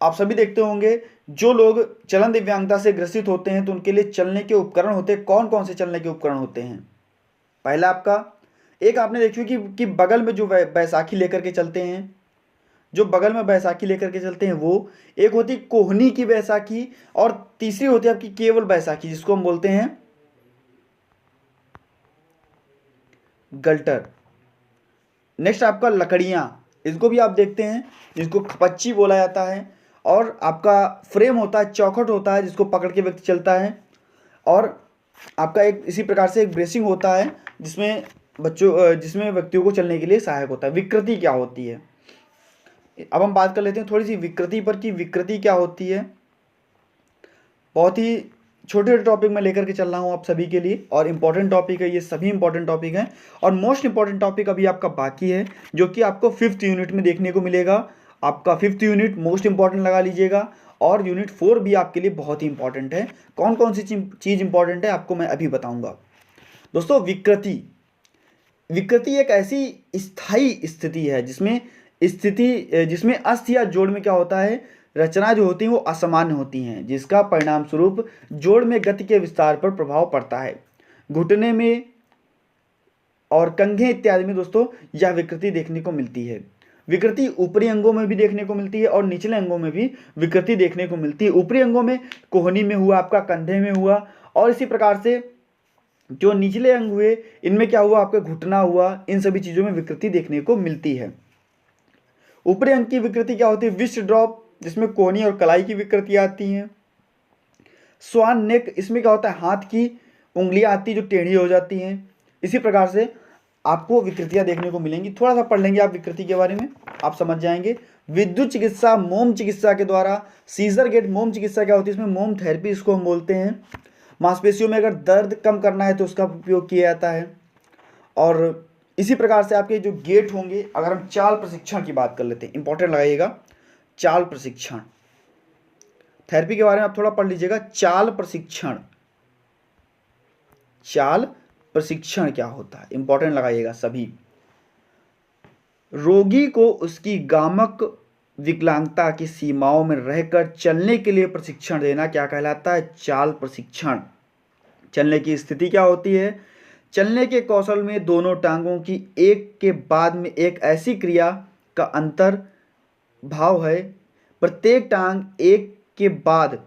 आप सभी देखते होंगे, जो लोग चलन दिव्यांगता से ग्रसित होते हैं तो उनके लिए चलने के उपकरण होते हैं। कौन कौन से चलने के उपकरण होते हैं? पहला आपका एक आपने देखी कि बगल में जो बैसाखी लेकर के चलते हैं, जो बगल में बैसाखी लेकर के चलते हैं वो, एक होती कोहनी की बैसाखी और तीसरी होती है आपकी केवल बैसाखी जिसको हम बोलते हैं गल्टर। नेक्स्ट आपका लकड़ियाँ, इसको भी आप देखते हैं, जिसको खपच्ची बोला जाता है। और आपका फ्रेम होता है, चौखट होता है जिसको पकड़ के व्यक्ति चलता है। और आपका एक इसी प्रकार से एक ब्रेसिंग होता है जिसमें जिसमें व्यक्तियों को चलने के लिए सहायक होता है। विकृति क्या होती है, अब हम बात कर लेते हैं थोड़ी सी विकृति पर कि विकृति क्या होती है। बहुत ही छोटे छोटे टॉपिक में लेकर के चल रहा हूँ आप सभी के लिए, और इम्पॉर्टेंट टॉपिक है, ये सभी इंपॉर्टेंट टॉपिक हैं। और मोस्ट इंपॉर्टेंट टॉपिक अभी आपका बाकी है, जो कि आपको 5th यूनिट में देखने को मिलेगा। आपका 5th यूनिट मोस्ट इंपॉर्टेंट लगा लीजिएगा, और यूनिट 4 भी आपके लिए बहुत ही इंपॉर्टेंट है। कौन कौन सी चीज़ इंपॉर्टेंट है आपको मैं अभी बताऊँगा। दोस्तों विकृति एक ऐसी स्थायी स्थिति है जिसमें अस्थि या जोड़ में क्या होता है, रचना जो होती है वो असामान्य होती हैं, जिसका परिणाम स्वरूप जोड़ में गति के विस्तार पर प्रभाव पड़ता है। घुटने में और कंधे इत्यादि में दोस्तों यह विकृति देखने को मिलती है। विकृति ऊपरी अंगों में भी देखने को मिलती है और निचले अंगों में भी विकृति देखने को मिलती है। ऊपरी अंगों में कोहनी में हुआ, आपका कंधे में हुआ, और इसी प्रकार से जो निचले अंग हुए इनमें क्या हुआ, आपका घुटना हुआ, इन सभी चीज़ों में विकृति देखने को मिलती है। ऊपरी अंग की विकृति क्या होती है, विस्ट ड्रॉप, जिसमें कोहनी और कलाई की विकृति आती हैं। स्वान नेक, इसमें क्या होता है, हाथ की उंगलियां आती जो टेढ़ी हो जाती हैं। इसी प्रकार से आपको विकृतियां देखने को मिलेंगी। थोड़ा सा पढ़ लेंगे आप विकृति के बारे में, आप समझ जाएंगे। विद्युत चिकित्सा, मोम चिकित्सा के द्वारा, सीजर गेट मोम चिकित्सा क्या होती है, इसमें मोम थेरेपी इसको हम बोलते हैं। मांसपेशियों में अगर दर्द कम करना है तो उसका उपयोग किया जाता है। और इसी प्रकार से आपके जो गेट होंगे, अगर हम चाल प्रशिक्षण की बात कर लेते हैं, इंपॉर्टेंट लगाइएगा, चाल प्रशिक्षण थेरेपी के बारे में आप थोड़ा पढ़ लीजिएगा। चाल प्रशिक्षण क्या होता है, इंपॉर्टेंट लगाइएगा सभी। रोगी को उसकी गामक विकलांगता की सीमाओं में रहकर चलने के लिए प्रशिक्षण देना क्या कहलाता है, चाल प्रशिक्षण। चलने की स्थिति क्या होती है, चलने के कौशल में दोनों टांगों की एक के बाद में एक ऐसी क्रिया का अंतर भाव है। प्रत्येक टांग एक के बाद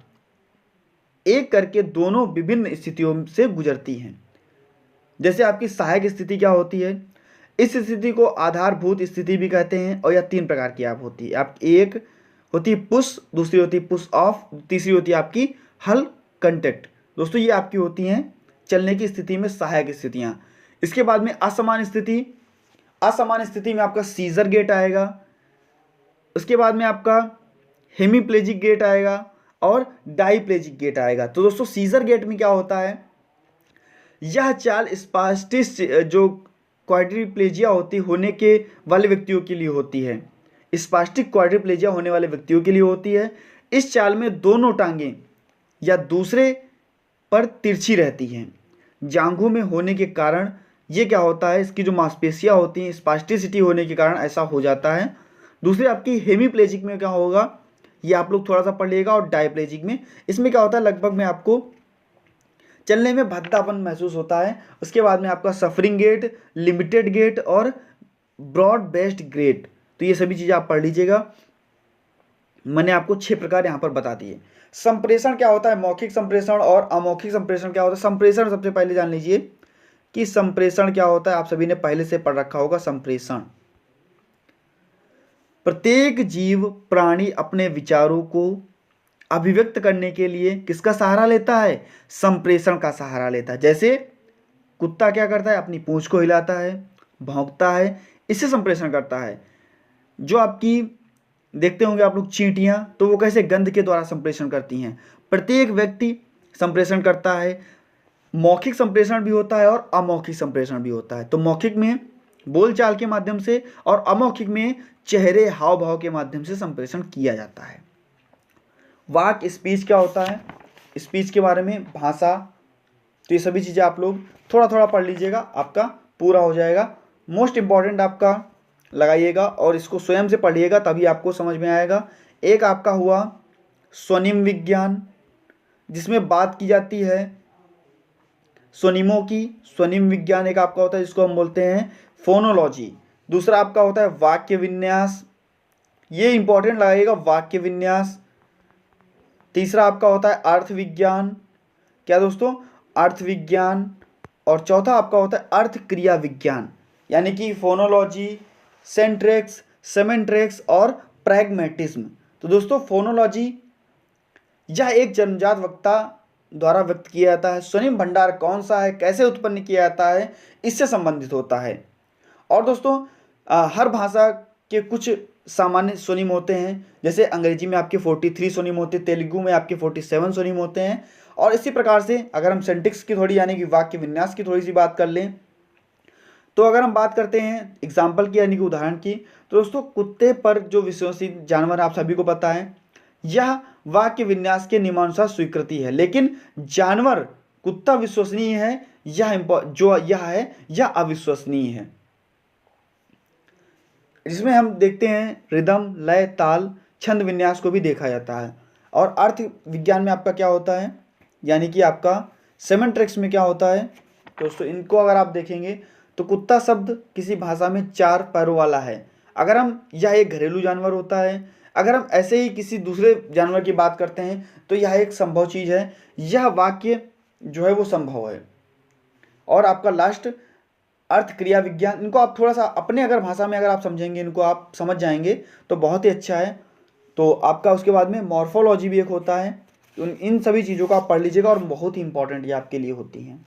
एक करके दोनों विभिन्न स्थितियों से गुजरती हैं। जैसे आपकी सहायक स्थिति क्या होती है, इस स्थिति को आधारभूत स्थिति भी कहते हैं, और यह तीन प्रकार की आप होती है। आप एक होती है पुश, दूसरी होती है पुश ऑफ, तीसरी होती है आपकी हल कंटेक्ट। दोस्तों ये आपकी होती हैं चलने की स्थिति में सहायक स्थितियाँ। इसके बाद में असमान स्थिति, असमान स्थिति में आपका सीजर गेट आएगा। उसके बाद में आपका हेमीप्लेजिक गेट आएगा और डाईप्लेजिक गेट आएगा। तो दोस्तों सीजर गेट में क्या होता है, यह चाल स्पास्टिस जो क्वाड्रिप्लेजिया होती होने के वाले व्यक्तियों के लिए होती है, स्पास्टिक क्वाड्रिप्लेजिया होने वाले व्यक्तियों के लिए होती है। इस चाल में दोनों टांगें या दूसरे पर तिरछी रहती हैं। जांघों में होने के कारण ये क्या होता है, इसकी जो मांसपेशियां होती हैं स्पास्टिसिटी होने के कारण ऐसा हो जाता है। दूसरी आपकी हेमीप्लेजिक में क्या होगा, ये आप लोग थोड़ा सा पढ़ लीजिएगा। और डायप्लेजिक में, इसमें क्या होता है, लगभग में आपको चलने में भद्दापन महसूस होता है। उसके बाद में आपका सफरिंग गेट, लिमिटेड गेट और ब्रॉड बेस्ड गेट। तो ये सभी चीज़ें आप पढ़ लीजिएगा। मैंने आपको 6 प्रकार यहाँ पर बता दिए। संप्रेषण क्या होता है, मौखिक संप्रेषण और अमौखिक संप्रेषण क्या होता है। संप्रेषण सबसे पहले जान लीजिए कि संप्रेषण क्या होता है, आप सभी ने पहले से पढ़ रखा होगा। संप्रेषण, प्रत्येक जीव प्राणी अपने विचारों को अभिव्यक्त करने के लिए किसका सहारा लेता है, संप्रेषण का सहारा लेता है। जैसे कुत्ता क्या करता है, अपनी पूंछ को हिलाता है, भौंकता है, इससे संप्रेषण करता है। जो आपकी देखते होंगे आप लोग चींटियां, तो वो कैसे गंध के द्वारा संप्रेषण करती हैं। प्रत्येक व्यक्ति संप्रेषण करता है। मौखिक संप्रेषण भी होता है और अमौखिक संप्रेषण भी होता है। तो मौखिक में बोलचाल के माध्यम से और अमौखिक में चेहरे हाव भाव के माध्यम से संप्रेषण किया जाता है। वाक स्पीच क्या होता है, स्पीच के बारे में, भाषा। तो ये सभी चीज़ें आप लोग थोड़ा थोड़ा पढ़ लीजिएगा, आपका पूरा हो जाएगा। मोस्ट इम्पॉर्टेंट आपका लगाइएगा और इसको स्वयं से पढ़िएगा, तभी आपको समझ में आएगा। एक आपका हुआ स्वनिम विज्ञान, जिसमें बात की जाती है स्वनिमों की। स्वनिम विज्ञान एक आपका होता है जिसको हम बोलते हैं फोनोलॉजी। दूसरा आपका होता है वाक्य विन्यास, ये इंपॉर्टेंट लगाइएगा, वाक्य विन्यास। तीसरा आपका होता है अर्थ विज्ञान, क्या दोस्तों, अर्थ विज्ञान। और चौथा आपका होता है अर्थ क्रिया विज्ञान, यानी कि फोनोलॉजी, सेंट्रेक्स, सेमेंट्रेक्स और प्रैग्मेटिज्म। तो दोस्तों फोनोलॉजी यह एक जन्मजात वक्ता द्वारा व्यक्त किया जाता है। स्वनिम भंडार कौन सा है, कैसे उत्पन्न किया जाता है, इससे संबंधित होता है। और दोस्तों हर भाषा के कुछ सामान्य स्वनिम होते हैं। जैसे अंग्रेजी में आपके 43 स्वनिम होते हैं, तेलुगु में आपके 47 स्वनिम होते हैं। और इसी प्रकार से अगर हम सेंटेक्स की थोड़ी यानी कि वाक्य विन्यास की थोड़ी सी बात कर लें, तो अगर हम बात करते हैं एग्जाम्पल की यानी कि उदाहरण की, तो दोस्तों कुत्ते पर जो विश्वसनीय जानवर आप सभी को पता है, यह वाक्य विन्यास के नियमानुसार स्वीकृति है। लेकिन जानवर कुत्ता विश्वसनीय है, यह अविश्वसनीय है। जिसमें हम देखते हैं रिदम, लय, ताल, छंद विन्यास को भी देखा जाता है। और अर्थ विज्ञान में आपका क्या होता है, यानी कि आपका सेमेंट्रिक्स में क्या होता है दोस्तों, इनको अगर आप देखेंगे तो कुत्ता शब्द किसी भाषा में 4 पैरों वाला है। अगर हम यह एक घरेलू जानवर होता है, अगर हम ऐसे ही किसी दूसरे जानवर की बात करते हैं तो यह एक संभव चीज़ है, यह वाक्य जो है वो संभव है। और आपका लास्ट अर्थ क्रिया विज्ञान, इनको आप थोड़ा सा अपने अगर भाषा में अगर आप समझेंगे, इनको आप समझ जाएंगे तो बहुत ही अच्छा है। तो आपका उसके बाद में मॉर्फोलॉजी भी एक होता है। तो इन सभी चीज़ों को आप पढ़ लीजिएगा और बहुत ही इंपॉर्टेंट ये आपके लिए होती हैं।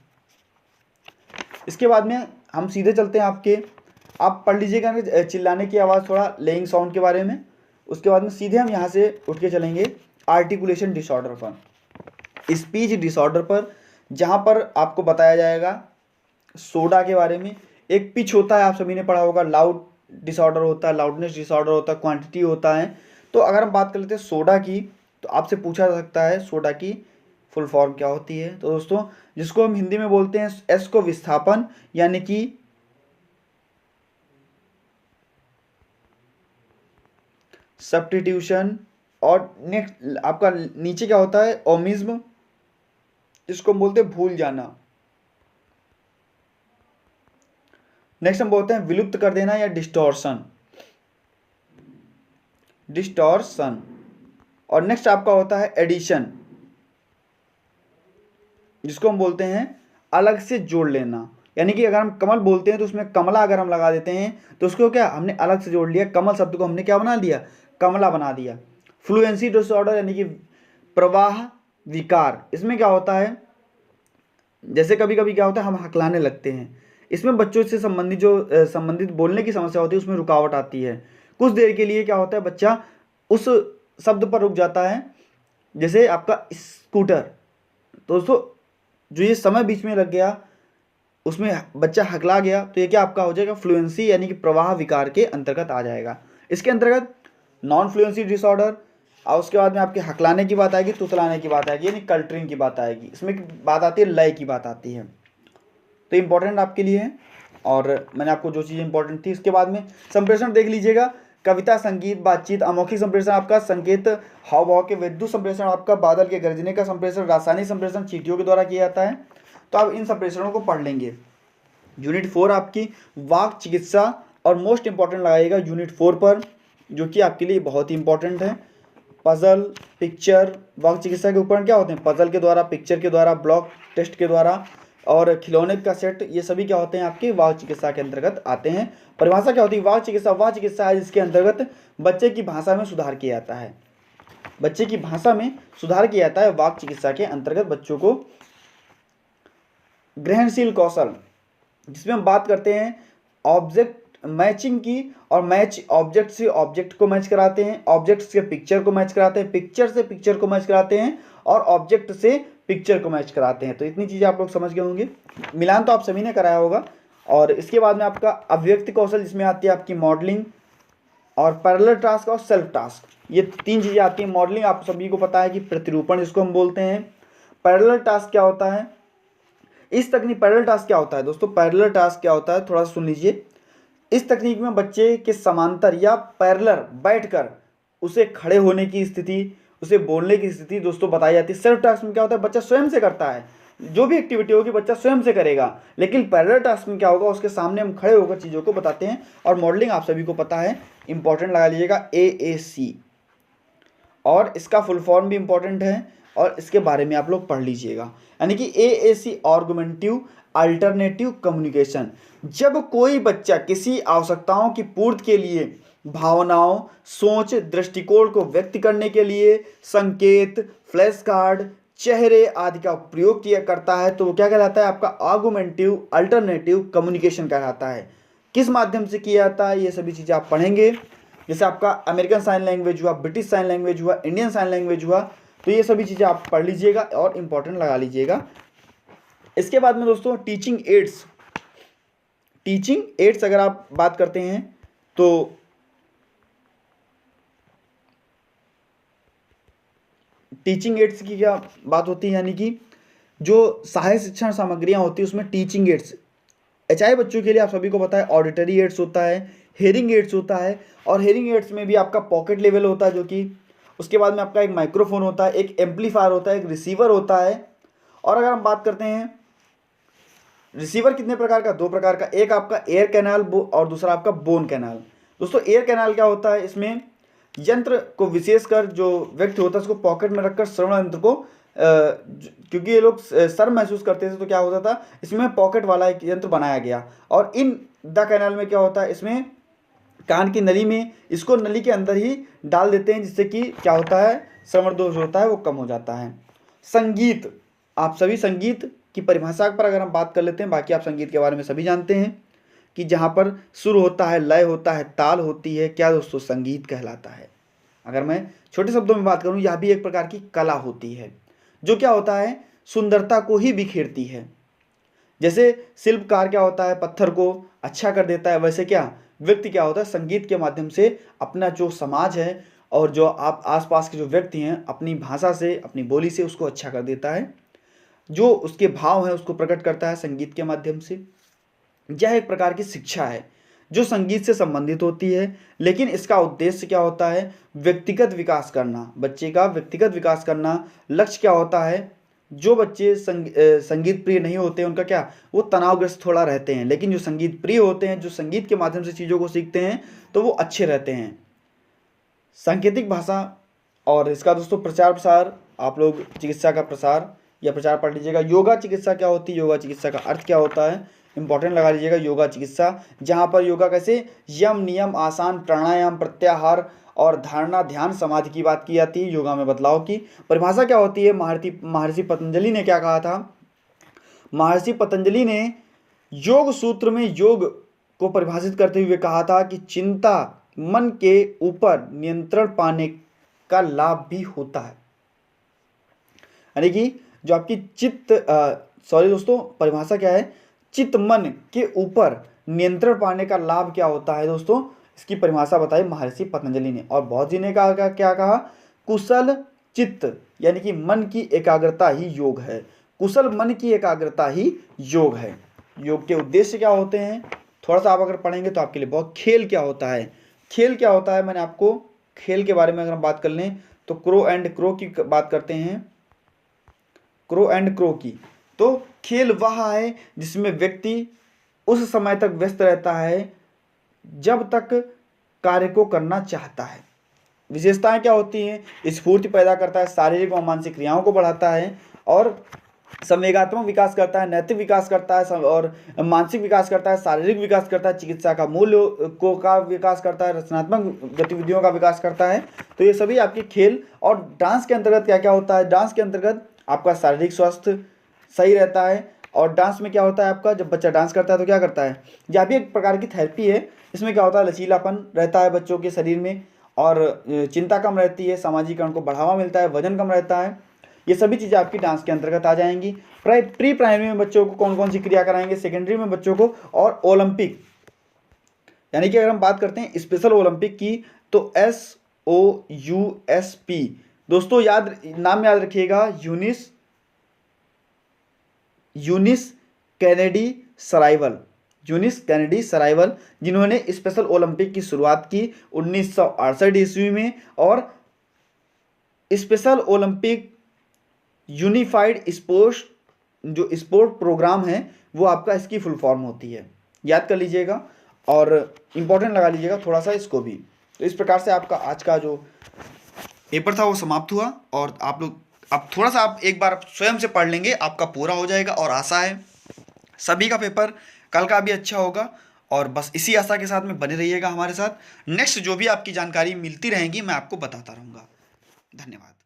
इसके बाद में हम सीधे चलते हैं आपके, आप पढ़ लीजिएगा चिल्लाने की आवाज़, थोड़ा लेइंग साउंड के बारे में। उसके बाद में सीधे हम यहाँ से उठ के चलेंगे आर्टिकुलेशन डिसऑर्डर पर, स्पीच डिसऑर्डर पर, जहाँ पर आपको बताया जाएगा सोडा के बारे में। एक पिच होता है, आप सभी ने पढ़ा होगा, लाउड डिसऑर्डर होता है, लाउडनेस डिसऑर्डर होता है, क्वांटिटी होता है। तो अगर हम बात कर लेते हैं सोडा की, तो आपसे पूछा जा सकता है सोडा की फुल फॉर्म क्या होती है। तो दोस्तों जिसको हम हिंदी में बोलते हैं एस को विस्थापन, यानी कि सब्स्टिट्यूशन। और नेक्स्ट आपका नीचे क्या होता है, ओमिज्म, जिसको हम बोलते हैं भूल जाना। नेक्स्ट हम बोलते हैं विलुप्त कर देना या डिस्टॉर्शन, डिस्टॉर्शन। और नेक्स्ट आपका होता है एडिशन, जिसको हम बोलते हैं अलग से जोड़ लेना। यानी कि अगर हम कमल बोलते हैं तो उसमें कमला अगर हम लगा देते हैं तो उसको क्या हमने अलग से जोड़ लिया, कमल शब्द को हमने क्या बना दिया, कमला बना दिया। फ्लुएंसी डिसऑर्डर यानी कि प्रवाह विकार, इसमें क्या होता है, जैसे कभी कभी क्या होता है हम हकलाने लगते हैं, इसमें बच्चों से संबंधित जो संबंधित बोलने की समस्या होती है उसमें रुकावट आती है। कुछ देर के लिए क्या होता है बच्चा उस शब्द पर रुक जाता है, जैसे आपका स्कूटर। तो दोस्तों जो ये समय बीच में लग गया उसमें बच्चा हकला गया तो ये क्या आपका हो जाएगा, फ्लुएंसी यानी कि प्रवाह विकार के अंतर्गत आ जाएगा। इसके अंतर्गत नॉन फ्लुएंसी डिसऑर्डर, और उसके बाद में आपके हकलाने की बात आएगी, तुतलाने की बात आएगी, यानी कल्टरिंग की बात आएगी। इसमें बात आती है लय की बात आती है, तो इंपॉर्टेंट आपके लिए है। और मैंने आपको जो चीज़ इंपॉर्टेंट थी उसके बाद में संप्रेषण देख लीजिएगा, कविता, संगीत, बातचीत, अमौखिक संप्रेषण आपका, संकेत हाव भाव के, विद्युत संप्रेषण आपका, बादल के गरजने का संप्रेषण, रासायनिक संप्रेषण चींटियों के द्वारा किया जाता है। तो आप इन संप्रेषणों को पढ़ लेंगे। यूनिट 4 आपकी वाक चिकित्सा, और मोस्ट इंपॉर्टेंट लगाइएगा यूनिट 4 पर, जो कि आपके लिए बहुत ही इंपॉर्टेंट है। पजल, पिक्चर, वाक चिकित्सा के उपकरण क्या होते हैं, पजल के द्वारा, पिक्चर के द्वारा, ब्लॉक टेस्ट के द्वारा, और खिलौने का सेट, ये सभी क्या होते हैं आपके वाक चिकित्सा के अंतर्गत आते हैं। परिभाषा क्या होती है, वाक चिकित्सा वह चिकित्सा है जिसके अंतर्गत बच्चे की भाषा में सुधार किया जाता है, बच्चे की भाषा में सुधार किया जाता है। वाक चिकित्सा के अंतर्गत बच्चों को ग्रहणशील कौशल, जिसमें हम बात करते हैं ऑब्जेक्ट मैचिंग की, और मैच ऑब्जेक्ट से ऑब्जेक्ट को मैच कराते हैं, ऑब्जेक्ट से पिक्चर को मैच कराते हैं, पिक्चर से पिक्चर को मैच कराते हैं, और ऑब्जेक्ट से पिक्चर को मैच कराते हैं। तो इतनी चीज़ें आप लोग समझ गए होंगे, मिलान तो आप सभी ने कराया होगा। और इसके बाद में आपका अभिव्यक्ति कौशल, जिसमें आती है आपकी मॉडलिंग और पैरेलल टास्क और सेल्फ टास्क, ये 3 चीज़ें आती हैं। मॉडलिंग आप सभी को पता है कि प्रतिरूपण जिसको हम बोलते हैं। पैरेलल टास्क क्या होता है, इस तकनीक पैरेलल टास्क क्या होता है दोस्तों, पैरेलल टास्क क्या होता है थोड़ा सा सुन लीजिए। इस तकनीक में बच्चे के समांतर या पैरेलल बैठकर उसे खड़े होने की स्थिति, उसे बोलने की स्थिति दोस्तों बताई जाती है। सेल्फ टास्क में क्या होता है, बच्चा स्वयं से करता है, जो भी एक्टिविटी होगी बच्चा स्वयं से करेगा। लेकिन पैरेलल टास्क में क्या होगा, उसके सामने हम खड़े होकर चीज़ों को बताते हैं। और मॉडलिंग आप सभी को पता है, इंपॉर्टेंट लगा लीजिएगा AAC, और इसका फुल फॉर्म भी इंपॉर्टेंट है और इसके बारे में आप लोग पढ़ लीजिएगा। यानी कि AAC आर्गुमेंटिव अल्टरनेटिव कम्युनिकेशन, जब कोई बच्चा किसी आवश्यकताओं की पूर्ति के लिए भावनाओं, सोच, दृष्टिकोण को व्यक्त करने के लिए संकेत, फ्लैश कार्ड, चेहरे आदि का प्रयोग किया करता है, तो वो क्या कहलाता है, आपका आर्गुमेंटिव अल्टरनेटिव कम्युनिकेशन कहलाता है। किस माध्यम से किया जाता है, ये सभी चीज़ें आप पढ़ेंगे। जैसे आपका अमेरिकन साइन लैंग्वेज हुआ, ब्रिटिश साइन लैंग्वेज हुआ, इंडियन साइन लैंग्वेज हुआ, तो ये सभी चीज़ें आप पढ़ लीजिएगा और इंपॉर्टेंट लगा लीजिएगा। इसके बाद में दोस्तों टीचिंग एड्स, टीचिंग एड्स अगर आप बात करते हैं तो टीचिंग एड्स की क्या बात होती है, यानी कि जो सहायक शिक्षण सामग्रियां होती है उसमें टीचिंग एड्स, एचआई बच्चों के लिए आप सभी को पता है ऑडिटरी एड्स होता है, हेयरिंग एड्स होता है, और हेयरिंग एड्स में भी आपका पॉकेट लेवल होता है, जो कि उसके बाद में आपका एक माइक्रोफोन होता है, एक एम्पलीफायर होता है, एक रिसीवर होता है। और अगर हम बात करते हैं रिसीवर कितने प्रकार का, 2 प्रकार का, एक आपका एयर कैनाल और दूसरा आपका बोन कैनाल। दोस्तों एयर कैनाल क्या होता है, इसमें यंत्र को विशेषकर जो व्यक्ति होता है उसको पॉकेट में रखकर श्रवण यंत्र को क्योंकि ये लोग शर्म महसूस करते थे तो क्या होता था, इसमें पॉकेट वाला एक यंत्र बनाया गया। और इन द कैनाल में क्या होता है, इसमें कान की नली में इसको नली के अंदर ही डाल देते हैं, जिससे कि क्या होता है, श्रवण दोष होता है वो कम हो जाता है। संगीत, आप सभी संगीत की परिभाषा पर अगर हम बात कर लेते हैं, बाकी आप संगीत के बारे में सभी जानते हैं कि जहाँ पर सुर होता है, लय होता है, ताल होती है, क्या दोस्तों, संगीत कहलाता है। अगर मैं छोटे शब्दों में बात करूँ, यह भी एक प्रकार की कला होती है जो क्या होता है, सुंदरता को ही बिखेरती है। जैसे शिल्पकार क्या होता है, पत्थर को अच्छा कर देता है, वैसे क्या व्यक्ति क्या होता है, संगीत के माध्यम से अपना जो समाज है और जो आप आसपास के जो व्यक्ति हैं अपनी भाषा से, अपनी बोली से उसको अच्छा कर देता है, जो उसके भाव हैं उसको प्रकट करता है संगीत के माध्यम से। यह एक प्रकार की शिक्षा है जो संगीत से संबंधित होती है, लेकिन इसका उद्देश्य क्या होता है, व्यक्तिगत विकास करना, बच्चे का व्यक्तिगत विकास करना। लक्ष्य क्या होता है, जो बच्चे संगीत प्रिय नहीं होते उनका क्या, वो तनावग्रस्त थोड़ा रहते हैं, लेकिन जो संगीत प्रिय होते हैं, जो संगीत के माध्यम से चीज़ों को सीखते हैं, तो वो अच्छे रहते हैं। सांकेतिक भाषा और इसका दोस्तों प्रचार प्रसार, आप लोग चिकित्सा का प्रसार या प्रचार पढ़ लीजिएगा। योगा चिकित्सा क्या होती है, योगा चिकित्सा का अर्थ क्या होता है, इंपॉर्टेंट लगा लीजिएगा। योगा चिकित्सा, जहाँ पर योगा कैसे यम नियम आसान प्राणायाम प्रत्याहार और धारणा ध्यान समाधि की बात की जाती है, योगा में बदलाव की परिभाषा क्या होती है। महर्षि पतंजलि ने क्या कहा था, महर्षि पतंजलि ने योग सूत्र में योग को परिभाषित करते हुए कहा था कि चिंता मन के ऊपर नियंत्रण पाने का लाभ भी होता है। यानी कि जो आपकी सॉरी दोस्तों, परिभाषा क्या है, चित्त मन के ऊपर नियंत्रण पाने का लाभ क्या होता है दोस्तों, इसकी परिभाषा बताई महर्षि पतंजलि ने। और बौद्ध जी ने कहा, क्या कहा, कुशल चित्त यानी कि मन की एकाग्रता ही योग है। कुशल मन की एकाग्रता ही योग है। योग के उद्देश्य क्या होते हैं, थोड़ा सा आप अगर पढ़ेंगे तो आपके लिए बहुत। खेल क्या होता है, खेल क्या होता है, मैंने आपको खेल के बारे में अगर हम बात कर लें तो क्रो एंड क्रो की बात करते हैं, क्रो एंड क्रो की। तो खेल वह है जिसमें व्यक्ति उस समय तक व्यस्त रहता है जब तक कार्य को करना चाहता है। विशेषताएं क्या होती हैं, स्फूर्ति पैदा करता है, शारीरिक और मानसिक क्रियाओं को बढ़ाता है और संवेगात्मक विकास करता है, नैतिक विकास करता है और मानसिक विकास करता है, शारीरिक विकास करता है, चिकित्सा का मूल्य को का विकास करता है, रचनात्मक गतिविधियों का विकास करता है। तो ये सभी आपके खेल। और डांस के अंतर्गत क्या क्या होता है, डांस के अंतर्गत आपका शारीरिक स्वास्थ्य सही रहता है। और डांस में क्या होता है आपका, जब बच्चा डांस करता है तो क्या करता है, यह भी एक प्रकार की थेरेपी है। इसमें क्या होता है, लचीलापन रहता है बच्चों के शरीर में और चिंता कम रहती है, सामाजिकरण को बढ़ावा मिलता है, वजन कम रहता है। ये सभी चीज़ें आपकी डांस के अंतर्गत आ जाएंगी। प्री प्राइमरी में बच्चों को कौन कौन सी क्रिया कराएंगे, सेकेंडरी में बच्चों को, और ओलंपिक यानी कि अगर हम बात करते हैं स्पेशल ओलंपिक की तो SOUSP दोस्तों नाम याद रखिएगा, यूनिस कैनेडी सराइवल, जिन्होंने स्पेशल ओलंपिक की शुरुआत की 1968 ईस्वी में। और special Olympic unified sport program है, वो आपका इसकी फुल फॉर्म होती है, याद कर लीजिएगा और इंपॉर्टेंट लगा लीजिएगा थोड़ा सा इसको भी। तो इस प्रकार से आपका आज का जो पेपर था वो समाप्त हुआ। और आप लोग अब थोड़ा सा आप एक बार स्वयं से पढ़ लेंगे, आपका पूरा हो जाएगा। और आशा है सभी का पेपर कल का भी अच्छा होगा। और बस इसी आशा के साथ में बने रहिएगा हमारे साथ। नेक्स्ट जो भी आपकी जानकारी मिलती रहेंगी मैं आपको बताता रहूँगा। धन्यवाद।